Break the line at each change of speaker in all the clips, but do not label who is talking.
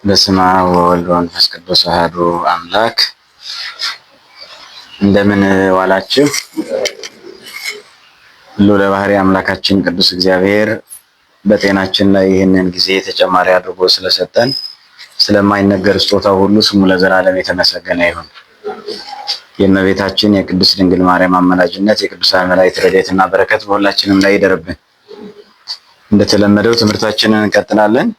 በስመ አብ ወወልድ ወመንፈስ ቅዱስ አሐዱ አምላክ። እንደምን ዋላችሁ? ልዑለ ባሕርይ አምላካችን ቅዱስ እግዚአብሔር በጤናችን ላይ ይህንን ጊዜ ተጨማሪ አድርጎ ስለሰጠን ስለማይነገር ስጦታው ሁሉ ስሙ ለዘላለም የተመሰገነ ይሁን። የእመቤታችን የቅድስት ድንግል ማርያም አማላጅነት የቅዱሳን መላእክት ረድኤትና በረከት በሁላችንም ላይ ይደርብን። እንደተለመደው ትምህርታችንን እንቀጥላለን።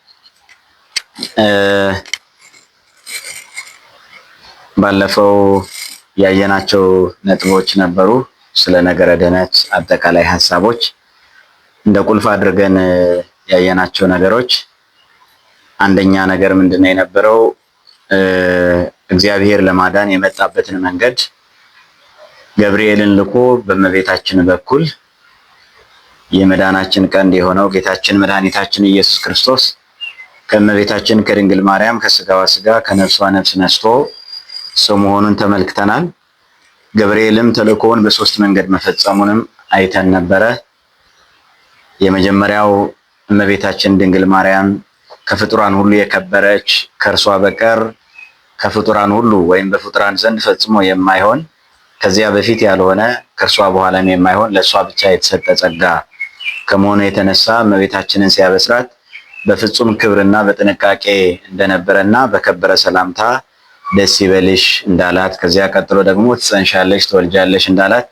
ባለፈው ያየናቸው ነጥቦች ነበሩ። ስለ ነገረ ድኅነት አጠቃላይ ሀሳቦች እንደ ቁልፍ አድርገን ያየናቸው ነገሮች አንደኛ ነገር ምንድነው የነበረው? እግዚአብሔር ለማዳን የመጣበትን መንገድ ገብርኤልን ልኮ በእመቤታችን በኩል የመዳናችን ቀንድ የሆነው ጌታችን መድኃኒታችን ኢየሱስ ክርስቶስ ከእመቤታችን ከድንግል ማርያም ከስጋዋ ስጋ ከነፍሷ ነፍስ ነስቶ ሰው መሆኑን ተመልክተናል። ገብርኤልም ተልእኮውን በሶስት መንገድ መፈጸሙንም አይተን ነበረ። የመጀመሪያው እመቤታችን ድንግል ማርያም ከፍጡራን ሁሉ የከበረች ከእርሷ በቀር ከፍጡራን ሁሉ ወይም በፍጡራን ዘንድ ፈጽሞ የማይሆን ከዚያ በፊት ያልሆነ ከእርሷ በኋላም የማይሆን ለእሷ ብቻ የተሰጠ ጸጋ ከመሆኑ የተነሳ እመቤታችንን ሲያበስራት በፍጹም ክብርና በጥንቃቄ እንደነበረና በከበረ ሰላምታ ደስ ይበልሽ እንዳላት፣ ከዚያ ቀጥሎ ደግሞ ትጸንሻለሽ ትወልጃለሽ እንዳላት፣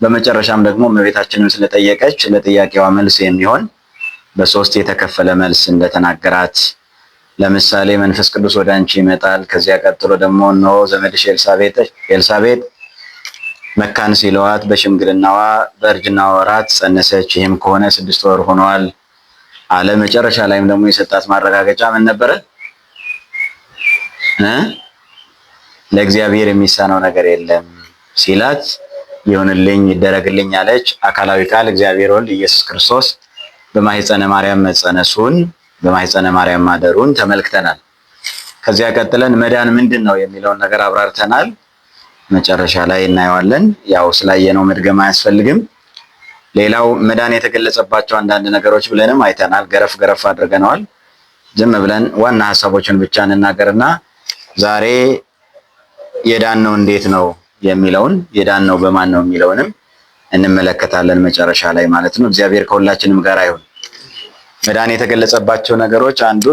በመጨረሻም ደግሞ እመቤታችንን ስለጠየቀች ለጥያቄዋ መልስ የሚሆን በሶስት የተከፈለ መልስ እንደተናገራት፣ ለምሳሌ መንፈስ ቅዱስ ወደ አንቺ ይመጣል፣ ከዚያ ቀጥሎ ደግሞ እነሆ ዘመድሽ ኤልሳቤጥ መካን ሲለዋት በሽምግልናዋ በእርጅናዋ ወራት ጸነሰች፣ ይህም ከሆነ 6 ወር ሆኗል አለ። መጨረሻ ላይም ደግሞ የሰጣት ማረጋገጫ ምን ነበረ? ለእግዚአብሔር የሚሳነው ነገር የለም ሲላት ይሁንልኝ ይደረግልኝ አለች። አካላዊ ቃል እግዚአብሔር ወልድ ኢየሱስ ክርስቶስ በማኅፀነ ማርያም መጸነሱን በማኅፀነ ማርያም ማደሩን ተመልክተናል። ከዚያ ቀጥለን መዳን ምንድን ነው የሚለውን ነገር አብራርተናል። መጨረሻ ላይ እናየዋለን። ያው ስላየነው መድገም አያስፈልግም። ሌላው መዳን የተገለጸባቸው አንዳንድ ነገሮች ብለንም አይተናል። ገረፍ ገረፍ አድርገነዋል። ዝም ብለን ዋና ሀሳቦችን ብቻ እንናገርና ዛሬ የዳነው እንዴት ነው የሚለውን የዳነው በማን ነው የሚለውንም እንመለከታለን መጨረሻ ላይ ማለት ነው። እግዚአብሔር ከሁላችንም ጋር ይሁን። መዳን የተገለጸባቸው ነገሮች አንዱ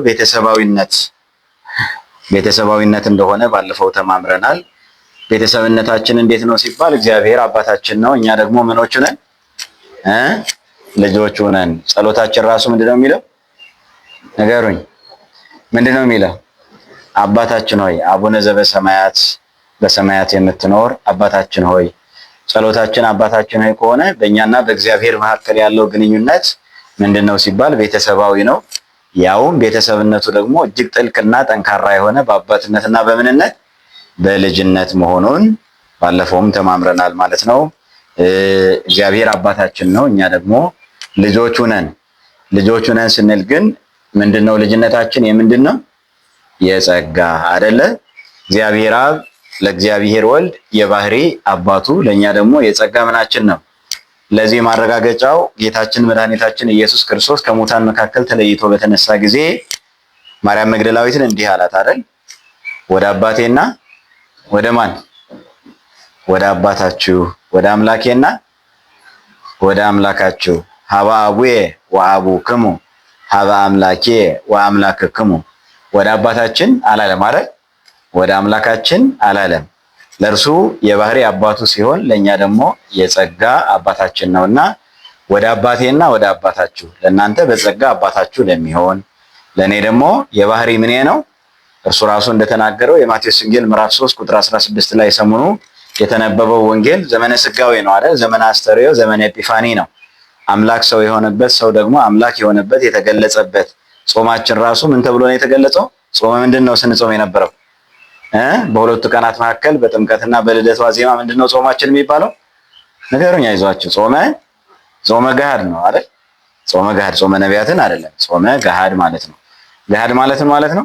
ቤተሰባዊነት እንደሆነ ባለፈው ተማምረናል። ቤተሰብነታችን እንዴት ነው ሲባል እግዚአብሔር አባታችን ነው፣ እኛ ደግሞ ምኖቹ ነን? ልጆቹ ነን። ጸሎታችን ራሱ ምንድነው የሚለው? ንገሩኝ። ምንድነው የሚለው? አባታችን ሆይ አቡነ ዘበሰማያት በሰማያት የምትኖር አባታችን ሆይ። ጸሎታችን አባታችን ሆይ ከሆነ በእኛና በእግዚአብሔር መካከል ያለው ግንኙነት ምንድነው ሲባል ቤተሰባዊ ነው። ያውም ቤተሰብነቱ ደግሞ እጅግ ጥልቅና ጠንካራ የሆነ በአባትነትና በምንነት በልጅነት መሆኑን ባለፈውም ተማምረናል ማለት ነው። እግዚአብሔር አባታችን ነው፣ እኛ ደግሞ ልጆቹ ነን። ልጆቹ ነን ስንል ግን ምንድነው ልጅነታችን? የምንድነው? የጸጋ አይደለ? እግዚአብሔር አብ ለእግዚአብሔር ወልድ የባሕርይ አባቱ፣ ለእኛ ደግሞ የጸጋ ምናችን ነው። ለዚህ ማረጋገጫው ጌታችን መድኃኒታችን ኢየሱስ ክርስቶስ ከሙታን መካከል ተለይቶ በተነሳ ጊዜ ማርያም መግደላዊትን እንዲህ አላት አይደል? ወደ አባቴና ወደ ማን? ወደ አባታችሁ ወደ አምላኬና ወደ አምላካችሁ። ሀበ አቡየ ወአቡክሙ ሀበ አምላኬ ወአምላክክሙ። ወደ አባታችን አላለም አይደል? ወደ አምላካችን አላለም። ለእርሱ የባሕርይ አባቱ ሲሆን ለእኛ ደግሞ የጸጋ አባታችን ነውና ወደ አባቴና ወደ አባታችሁ፣ ለእናንተ በጸጋ አባታችሁ ለሚሆን ለእኔ ደግሞ የባሕርይ ምኔ ነው። እርሱ ራሱ እንደተናገረው የማቴዎስ ወንጌል ምዕራፍ 3 ቁጥር 16 ላይ ሰሞኑ የተነበበው ወንጌል ዘመነ ስጋዌ ነው አይደል? ዘመነ አስተርእዮ ዘመነ ኤጲፋኒ ነው። አምላክ ሰው የሆነበት ሰው ደግሞ አምላክ የሆነበት የተገለጸበት። ጾማችን ራሱ ምን ተብሎ ነው የተገለጸው? ጾመ ምንድን ነው ስንጾም የነበረው? በሁለቱ ቀናት መካከል በጥምቀትና በልደት ዋዜማ ምንድነው ጾማችን የሚባለው? ንገሩኝ፣ አይዟችሁ። ጾመ ገሃድ ነው አይደል? ጾመ ገሃድ፣ ጾመ ነቢያትን አይደለም። ጾመ ገሃድ ማለት ነው። ገሃድ ማለት ምን ማለት ነው?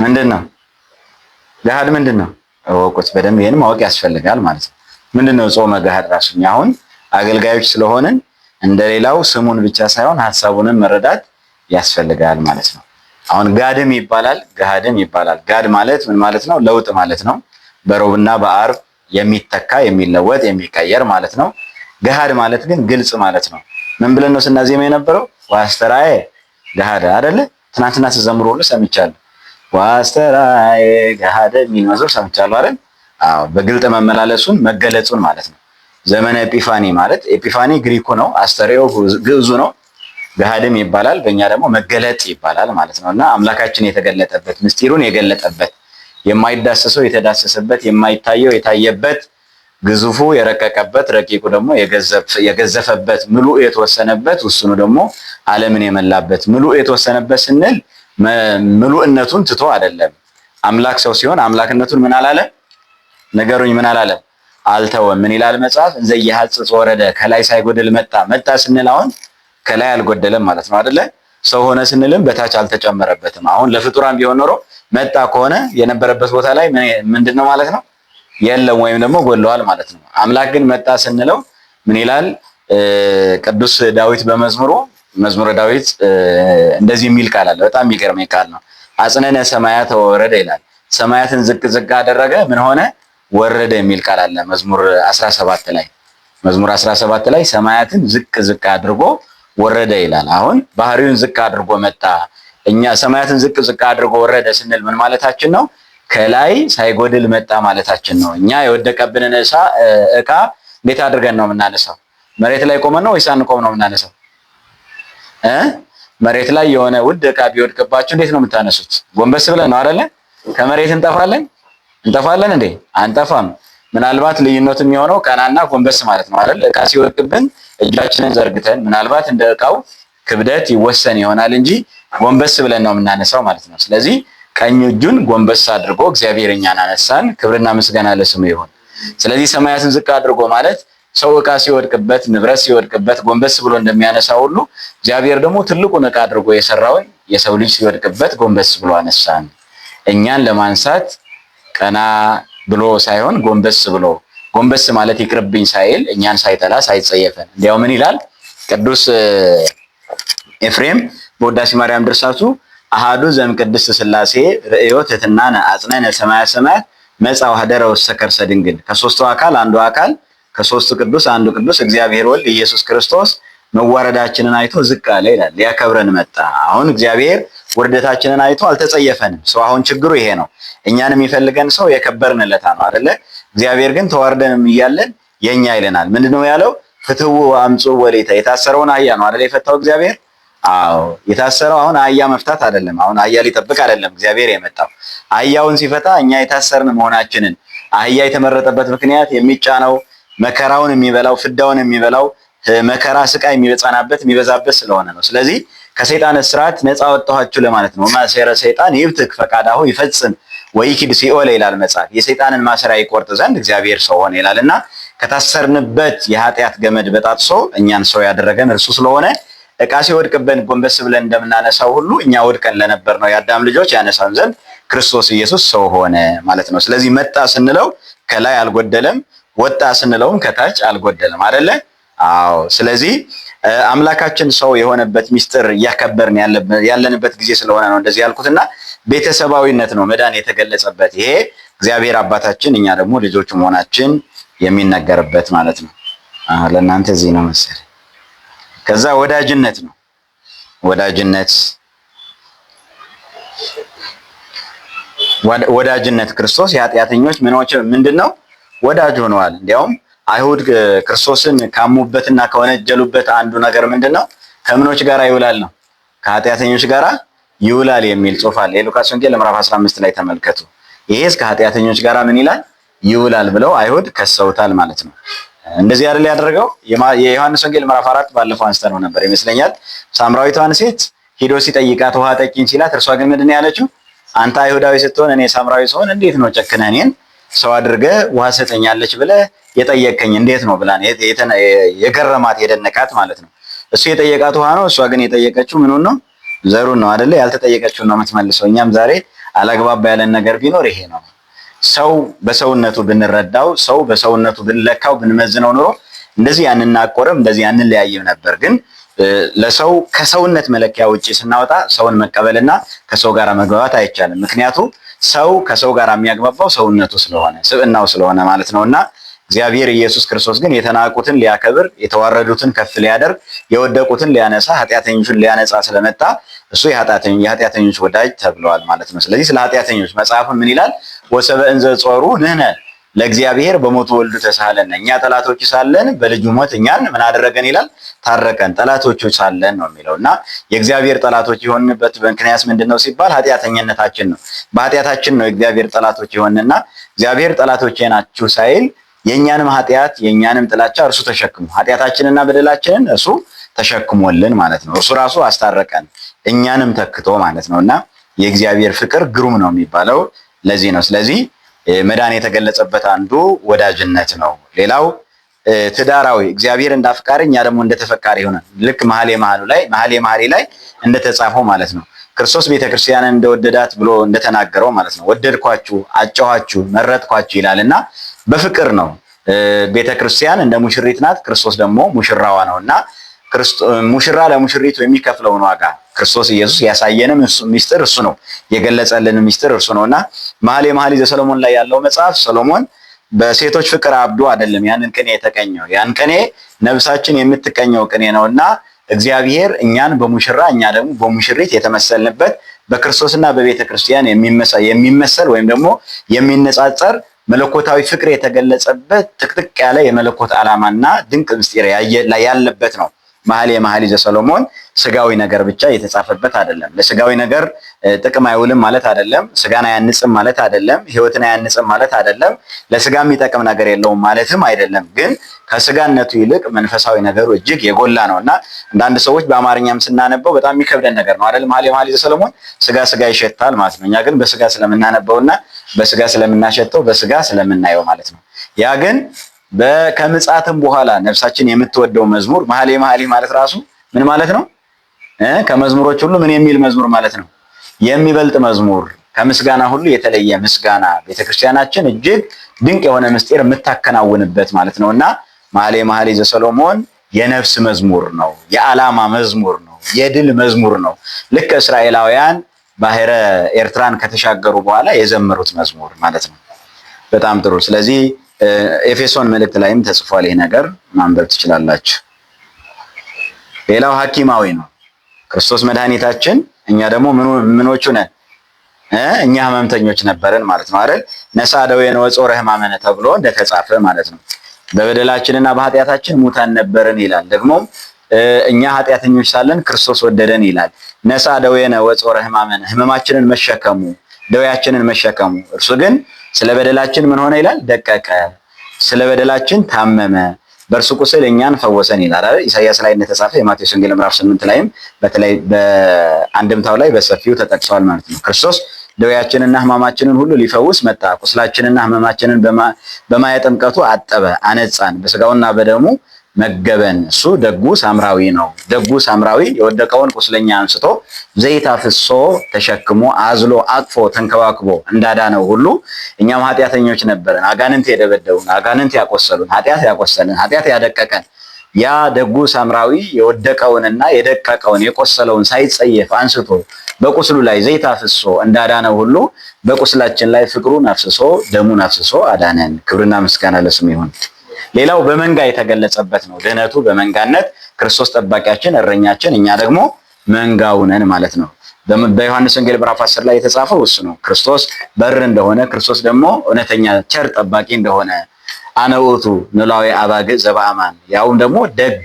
ምንድነው ገሃድ? ምንድነው? እወቁት በደንብ። ይሄን ማወቅ ያስፈልጋል ማለት ነው። ምንድነው ጾመ ገሃድ? ራሱ አሁን አገልጋዮች ስለሆንን እንደሌላው ስሙን ብቻ ሳይሆን ሐሳቡንም መረዳት ያስፈልጋል ማለት ነው። አሁን ጋድም ይባላል፣ ገሃድም ይባላል። ጋድ ማለት ምን ማለት ነው? ለውጥ ማለት ነው። በሮብና በአርብ የሚተካ የሚለወጥ የሚቀየር ማለት ነው። ገሃድ ማለት ግን ግልጽ ማለት ነው። ምን ብለን ነው ስናዜም የነበረው? ዋስተራዬ ገሃድ አይደለ? ትናንትና ሲዘምሩ ሁሉ ሰምቻለሁ። ዋስተራዬ ገሃድ የሚል መዝሙር ሰምቻለሁ አይደል? አዎ፣ በግልጥ መመላለሱን መገለጹን ማለት ነው። ዘመነ ኤጲፋኒ ማለት ኤጲፋኒ ግሪኩ ነው፣ አስተርእዮ ግዕዙ ነው። ገሃድም ይባላል፣ በእኛ ደግሞ መገለጥ ይባላል ማለት ነው። እና አምላካችን የተገለጠበት ምስጢሩን የገለጠበት የማይዳሰሰው የተዳሰሰበት የማይታየው የታየበት ግዙፉ የረቀቀበት ረቂቁ ደግሞ የገዘፈበት ምሉእ የተወሰነበት ውስኑ ደግሞ ዓለምን የመላበት ምሉእ የተወሰነበት ስንል ምሉእነቱን ትቶ አይደለም። አምላክ ሰው ሲሆን አምላክነቱን ምን አላለም? ነገሩኝ፣ ምን አላለም? አልተወም። ምን ይላል መጽሐፍ? እንዘ ይሐጽጽ ወረደ፣ ከላይ ሳይጎድል መጣ። መጣ ስንል አሁን ከላይ አልጎደለም ማለት ነው አይደለ? ሰው ሆነ ስንልም በታች አልተጨመረበትም። አሁን ለፍጡራን ቢሆን ኖሮ መጣ ከሆነ የነበረበት ቦታ ላይ ምንድነው ማለት ነው? የለም ወይም ደግሞ ጎለዋል ማለት ነው። አምላክ ግን መጣ ስንለው ምን ይላል? ቅዱስ ዳዊት በመዝሙሩ መዝሙረ ዳዊት እንደዚህ የሚል ቃል አለ። በጣም የሚገርም ቃል ነው። አጽነነ ሰማያት ወረደ ይላል። ሰማያትን ዝቅ ዝቅ አደረገ፣ ምን ሆነ? ወረደ የሚል ቃል አለ። መዝሙር 17 ላይ ሰማያትን ዝቅ ዝቅ አድርጎ ወረደ ይላል። አሁን ባህሪውን ዝቅ አድርጎ መጣ። እኛ ሰማያትን ዝቅ ዝቅ አድርጎ ወረደ ስንል ምን ማለታችን ነው? ከላይ ሳይጎድል መጣ ማለታችን ነው። እኛ የወደቀብንን ዕቃ እንዴት አድርገን ነው የምናነሳው? መሬት ላይ ቆመን ነው ወይስ አንቆም ነው የምናነሳው? መሬት ላይ የሆነ ውድ ዕቃ ቢወድቅባችሁ እንዴት ነው የምታነሱት? ጎንበስ ብለን ነው አይደለ? ከመሬት እንጠፋለን እንዴ? አንጠፋም። ምናልባት ልዩነቱ የሚሆነው ቀናና ጎንበስ ማለት ነው አይደል? ዕቃ ሲወድቅብን እጃችንን ዘርግተን ምናልባት እንደ ዕቃው ክብደት ይወሰን ይሆናል እንጂ ጎንበስ ብለን ነው የምናነሳው ማለት ነው። ስለዚህ ቀኝ እጁን ጎንበስ አድርጎ እግዚአብሔር እኛን አነሳን። ክብርና ምስጋና ለስሙ ይሁን። ስለዚህ ሰማያትን ዝቅ አድርጎ ማለት ሰው ዕቃ ሲወድቅበት ንብረት ሲወድቅበት ጎንበስ ብሎ እንደሚያነሳ ሁሉ እግዚአብሔር ደግሞ ትልቁን ዕቃ አድርጎ የሰራውን የሰው ልጅ ሲወድቅበት ጎንበስ ብሎ አነሳን። እኛን ለማንሳት ቀና ብሎ ሳይሆን ጎንበስ ብሎ፣ ጎንበስ ማለት ይቅርብኝ ሳይል እኛን ሳይጠላ ሳይጸየፈን። እንዲያው ምን ይላል ቅዱስ ኤፍሬም በውዳሴ ማርያም ድርሳቱ አሃዱ ዘእምቅድስት ሥላሴ ርእዮ ትሕትናነ አጽነነ ሰማየ ሰማያት መጻ ወኀደረ ውስተ ከርሰ ድንግል። ከሶስቱ አካል አንዱ አካል ከሶስቱ ቅዱስ አንዱ ቅዱስ እግዚአብሔር ወልድ ኢየሱስ ክርስቶስ መዋረዳችንን አይቶ ዝቅ አለ ይላል። ሊያከብረን መጣ። አሁን እግዚአብሔር ውርደታችንን አይቶ አልተጸየፈንም። ሰው አሁን ችግሩ ይሄ ነው። እኛን የሚፈልገን ሰው የከበርንለታ ነው አይደለ? እግዚአብሔር ግን ተዋርደንም እያለን የኛ ይለናል። ምንድነው ያለው? ፍትው አምጹ ወሌተ። የታሰረውን አህያ ነው አይደለ የፈታው እግዚአብሔር? አዎ፣ የታሰረው አሁን አህያ መፍታት አይደለም። አሁን አህያ ሊጠብቅ አይደለም እግዚአብሔር የመጣው። አህያውን ሲፈታ እኛ የታሰርን መሆናችንን፣ አህያ የተመረጠበት ምክንያት የሚጫነው መከራውን የሚበላው ፍዳውን የሚበላው መከራ ስቃይ የሚበዛናበት የሚበዛበት ስለሆነ ነው። ስለዚህ ከሰይጣን እስራት ነፃ ወጣኋችሁ ለማለት ነው። ማሰረ ሰይጣን ይብትክ ፈቃዳሁ ይፈጽም ወይኪድ ሲኦል ይላል መጽሐፍ። የሰይጣንን ማሰሪያ ይቆርጥ ዘንድ እግዚአብሔር ሰው ሆነ ይላልና ከታሰርንበት የኃጢአት ገመድ በጣጥሶ እኛን ሰው ያደረገን እርሱ ስለሆነ ዕቃ ሲወድቅብን ጎንበስ ብለን እንደምናነሳው ሁሉ እኛ ወድቀን ለነበር ነው የአዳም ልጆች ያነሳን ዘንድ ክርስቶስ ኢየሱስ ሰው ሆነ ማለት ነው። ስለዚህ መጣ ስንለው ከላይ አልጎደለም፣ ወጣ ስንለውም ከታች አልጎደለም አይደለ? አዎ። ስለዚህ አምላካችን ሰው የሆነበት ሚስጥር እያከበርን ያለንበት ጊዜ ስለሆነ ነው እንደዚህ ያልኩትና ቤተሰባዊነት ነው መዳን የተገለጸበት። ይሄ እግዚአብሔር አባታችን እኛ ደግሞ ልጆቹ መሆናችን የሚነገርበት ማለት ነው። ለእናንተ እዚህ ነው መሰለኝ። ከዛ ወዳጅነት ነው። ወዳጅነት ክርስቶስ የኃጢአተኞች ምንድነው? ወዳጅ ሆነዋል። እንዲያውም አይሁድ ክርስቶስን ካሙበትና ከወነጀሉበት አንዱ ነገር ምንድነው? ከምኖች ጋር ይውላል ነው። ከኃጢአተኞች ጋር ይውላል የሚል ጽሑፍ አለ። የሉቃስ ወንጌል ምዕራፍ 15 ላይ ተመልከቱ። ይሄስ ከኃጢአተኞች ጋር ምን ይላል? ይውላል ብለው አይሁድ ከሰውታል ማለት ነው። እንደዚህ አይደል ያደረገው? የዮሐንስ ወንጌል ምዕራፍ 4 ባለፈው አንስተነው ነበር ይመስለኛል። ሳምራዊቷን ሴት ሄዶ ሲጠይቃት ውሃ ጠጪኝ ሲላት፣ እርሷ ግን ምንድን ነው ያለችው? አንተ አይሁዳዊ ስትሆን እኔ ሳምራዊ ስሆን እንዴት ነው ጨክነህ እኔን ሰው አድርገህ ውሃ ሰጠኛለች ብለህ የጠየቀኝ እንዴት ነው ብላ የገረማት የደነቃት ማለት ነው። እሱ የጠየቃት ውሃ ነው፣ እሷ ግን የጠየቀችው ምኑን ነው? ዘሩን ነው አይደለ? ያልተጠየቀችውን ነው የምትመልሰው። እኛም ዛሬ አላግባባ ያለን ነገር ቢኖር ይሄ ነው። ሰው በሰውነቱ ብንረዳው፣ ሰው በሰውነቱ ብንለካው፣ ብንመዝነው ኑሮ እንደዚህ አንናቆርም፣ እንደዚህ አንለያይም ነበር። ግን ለሰው ከሰውነት መለኪያ ውጪ ስናወጣ ሰውን መቀበልና ከሰው ጋር መግባባት አይቻልም። ምክንያቱም ሰው ከሰው ጋር የሚያግባባው ሰውነቱ ስለሆነ ስብዕናው ስለሆነ ማለት ነውና እግዚአብሔር ኢየሱስ ክርስቶስ ግን የተናቁትን ሊያከብር የተዋረዱትን ከፍ ሊያደርግ የወደቁትን ሊያነሳ ኃጢአተኞችን ሊያነጻ ስለመጣ እሱ የኃጢአተኞች ወዳጅ ተብለዋል ማለት ነው። ስለዚህ ስለ ኃጢአተኞች መጽሐፉ ምን ይላል? ወሰበእንዘ ጾሩ ንሕነ ለእግዚአብሔር በሞቱ ወልዱ ተሳሃለነ፣ እኛ ጠላቶች ሳለን በልጁ ሞት እኛን ምን አደረገን ይላል? ታረቀን። ጠላቶቹ ሳለን ነው የሚለውና የእግዚአብሔር ጠላቶች የሆንበት ምክንያት ምንድነው ሲባል ኃጢአተኝነታችን ነው። በኃጢአታችን ነው የእግዚአብሔር ጠላቶች የሆንና እግዚአብሔር ጠላቶቼ ናችሁ ሳይል የኛንም ኃጢአት የኛንም ጥላቻ እርሱ ተሸክሞ ኃጢአታችንና በደላችንን እርሱ ተሸክሞልን ማለት ነው። እርሱ ራሱ አስታረቀን እኛንም ተክቶ ማለት ነውና የእግዚአብሔር ፍቅር ግሩም ነው የሚባለው ለዚህ ነው። ስለዚህ መዳን የተገለጸበት አንዱ ወዳጅነት ነው። ሌላው ትዳራዊ እግዚአብሔር እንዳፍቃሪ እኛ ደግሞ እንደተፈቃሪ ሆነን ልክ መኃልየ መኃልይ ላይ እንደተጻፈው ማለት ነው። ክርስቶስ ቤተክርስቲያንን እንደወደዳት ብሎ እንደተናገረው ማለት ነው። ወደድኳችሁ፣ አጨኋችሁ፣ መረጥኳችሁ ይላልና በፍቅር ነው። ቤተክርስቲያን እንደ ሙሽሪት ናት፣ ክርስቶስ ደግሞ ሙሽራዋ ነውና ሙሽራ ለሙሽሪቱ የሚከፍለውን ዋጋ ክርስቶስ ኢየሱስ ያሳየንም ሚስጥር እሱ ነው፣ የገለጸልን ሚስጥር እርሱ ነውና መኃልየ መኃልይ ዘሰሎሞን ላይ ያለው መጽሐፍ ሰሎሞን በሴቶች ፍቅር አብዶ አይደለም ያንን ቅኔ የተቀኘው። ያን ቅኔ ነፍሳችን የምትቀኘው ቅኔ ነውና እግዚአብሔር እኛን በሙሽራ እኛ ደግሞ በሙሽሪት የተመሰልንበት በክርስቶስና በቤተ ክርስቲያን የሚመሰል ወይም ደግሞ የሚነጻጸር መለኮታዊ ፍቅር የተገለጸበት ጥቅጥቅ ያለ የመለኮት ዓላማና ድንቅ ምስጢር ያለበት ነው። መኃልየ መኃልይ ዘሰሎሞን ስጋዊ ነገር ብቻ የተጻፈበት አይደለም። ለስጋዊ ነገር ጥቅም አይውልም ማለት አይደለም። ስጋን አያንጽም ማለት አይደለም። ሕይወትን አያንጽም ማለት አይደለም። ለስጋ የሚጠቅም ነገር የለውም ማለትም አይደለም። ግን ከስጋነቱ ይልቅ መንፈሳዊ ነገሩ እጅግ የጎላ ነውና አንዳንድ ሰዎች በአማርኛም ስናነበው በጣም የሚከብደን ነገር ነው አይደል? መኃልየ መኃልይ ዘሰሎሞን ስጋ ይሸታል ማለት ነው። እኛ ግን በስጋ ስለምናነበውና በስጋ ስለምናሸተው በስጋ ስለምናየው ማለት ነው። ያ ግን ከምጽአትም በኋላ ነፍሳችን የምትወደው መዝሙር መኃልየ መኃልይ ማለት ራሱ ምን ማለት ነው? ከመዝሙሮች ሁሉ ምን የሚል መዝሙር ማለት ነው? የሚበልጥ መዝሙር፣ ከምስጋና ሁሉ የተለየ ምስጋና፣ ቤተክርስቲያናችን እጅግ ድንቅ የሆነ ምስጢር የምታከናውንበት ማለት ነውና መኃልየ መኃልይ ዘሰሎሞን የነፍስ መዝሙር ነው፣ የዓላማ መዝሙር ነው፣ የድል መዝሙር ነው። ልክ እስራኤላውያን ባህረ ኤርትራን ከተሻገሩ በኋላ የዘመሩት መዝሙር ማለት ነው። በጣም ጥሩ። ስለዚህ ኤፌሶን መልእክት ላይም ተጽፏል። ይሄ ነገር ማንበብ ትችላላችሁ። ሌላው ሐኪማዊ ነው። ክርስቶስ መድኃኒታችን እኛ ደግሞ ምኖቹ ነን? እኛ ህመምተኞች ነበርን ማለት ነው አይደል? ነሣ ደዌነ ወጾረ ሕማመነ ተብሎ እንደተጻፈ ማለት ነው። በበደላችንና በኃጢአታችን ሙታን ነበርን ይላል። ደግሞ እኛ ኃጢአተኞች ሳለን ክርስቶስ ወደደን ይላል። ነሣ ደዌነ ወጾረ ሕማመነ ህመማችንን መሸከሙ ደዌያችንን መሸከሙ እርሱ ግን ስለ በደላችን ምን ሆነ ይላል? ደቀቀ። ስለ በደላችን ታመመ፣ በእርሱ ቁስል እኛን ፈወሰን ይላል አይደል? ኢሳይያስ ላይ እንደተጻፈ የማቴዎስ ወንጌል ምዕራፍ 8 ላይም በተለይ በአንድምታው ላይ በሰፊው ተጠቅሷል ማለት ነው። ክርስቶስ ደዌያችንና ህማማችንን ሁሉ ሊፈውስ መጣ። ቁስላችንና ህመማችንን በማየ ጥምቀቱ አጠበ፣ አነጻን፣ በስጋውና በደሙ መገበን። እሱ ደጉ ሳምራዊ ነው። ደጉ ሳምራዊ የወደቀውን ቁስለኛ አንስቶ ዘይት አፍሶ ተሸክሞ አዝሎ አቅፎ ተንከባክቦ እንዳዳነው ሁሉ እኛም ኃጢአተኞች ነበርን። አጋንንት የደበደቡን፣ አጋንንት ያቆሰሉን፣ ኃጢአት ያቆሰልን፣ ኃጢአት ያደቀቀን ያ ደጉ ሳምራዊ የወደቀውንና የደቀቀውን የቆሰለውን ሳይጸየፍ አንስቶ በቁስሉ ላይ ዘይት አፍሶ እንዳዳነው ሁሉ በቁስላችን ላይ ፍቅሩን አፍስሶ ደሙን አፍስሶ አዳነን። ክብርና ምስጋና ለስሙ ይሁን። ሌላው በመንጋ የተገለጸበት ነው። ድህነቱ በመንጋነት ክርስቶስ ጠባቂያችን፣ እረኛችን፣ እኛ ደግሞ መንጋው ነን ማለት ነው። በዮሐንስ ወንጌል ምዕራፍ 10 ላይ የተጻፈው እሱ ነው። ክርስቶስ በር እንደሆነ፣ ክርስቶስ ደግሞ እውነተኛ ቸር ጠባቂ እንደሆነ አነ ውእቱ ኖላዊ አባግዕ ዘበአማን፣ ያውም ደግሞ ደግ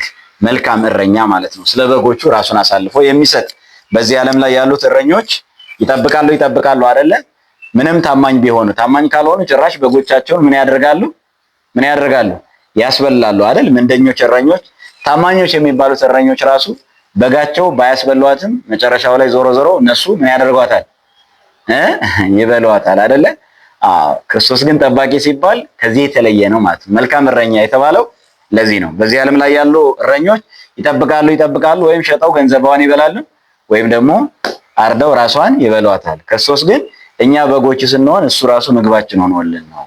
መልካም እረኛ ማለት ነው። ስለ በጎቹ ራሱን አሳልፎ የሚሰጥ በዚህ ዓለም ላይ ያሉት እረኞች ይጠብቃሉ አይደለ? ምንም ታማኝ ቢሆኑ፣ ታማኝ ካልሆኑ ጭራሽ በጎቻቸውን ምን ያደርጋሉ? ያስበላሉ አይደል? ምንደኞች እረኞች፣ ታማኞች የሚባሉት እረኞች ራሱ በጋቸው ባያስበሏትም መጨረሻው ላይ ዞሮ እነሱ ምን ያደርጓታል? ይበሏታል አይደለ? ክርስቶስ ግን ጠባቂ ሲባል ከዚህ የተለየ ነው ማለት ነው። መልካም እረኛ የተባለው ለዚህ ነው። በዚህ ዓለም ላይ ያሉ እረኞች ይጠብቃሉ፣ ወይም ሸጠው ገንዘቧን ይበላሉ፣ ወይም ደግሞ አርደው ራሷን ይበሏታል። ክርስቶስ ግን እኛ በጎች ስንሆን እሱ ራሱ ምግባችን ሆኖልን ነው።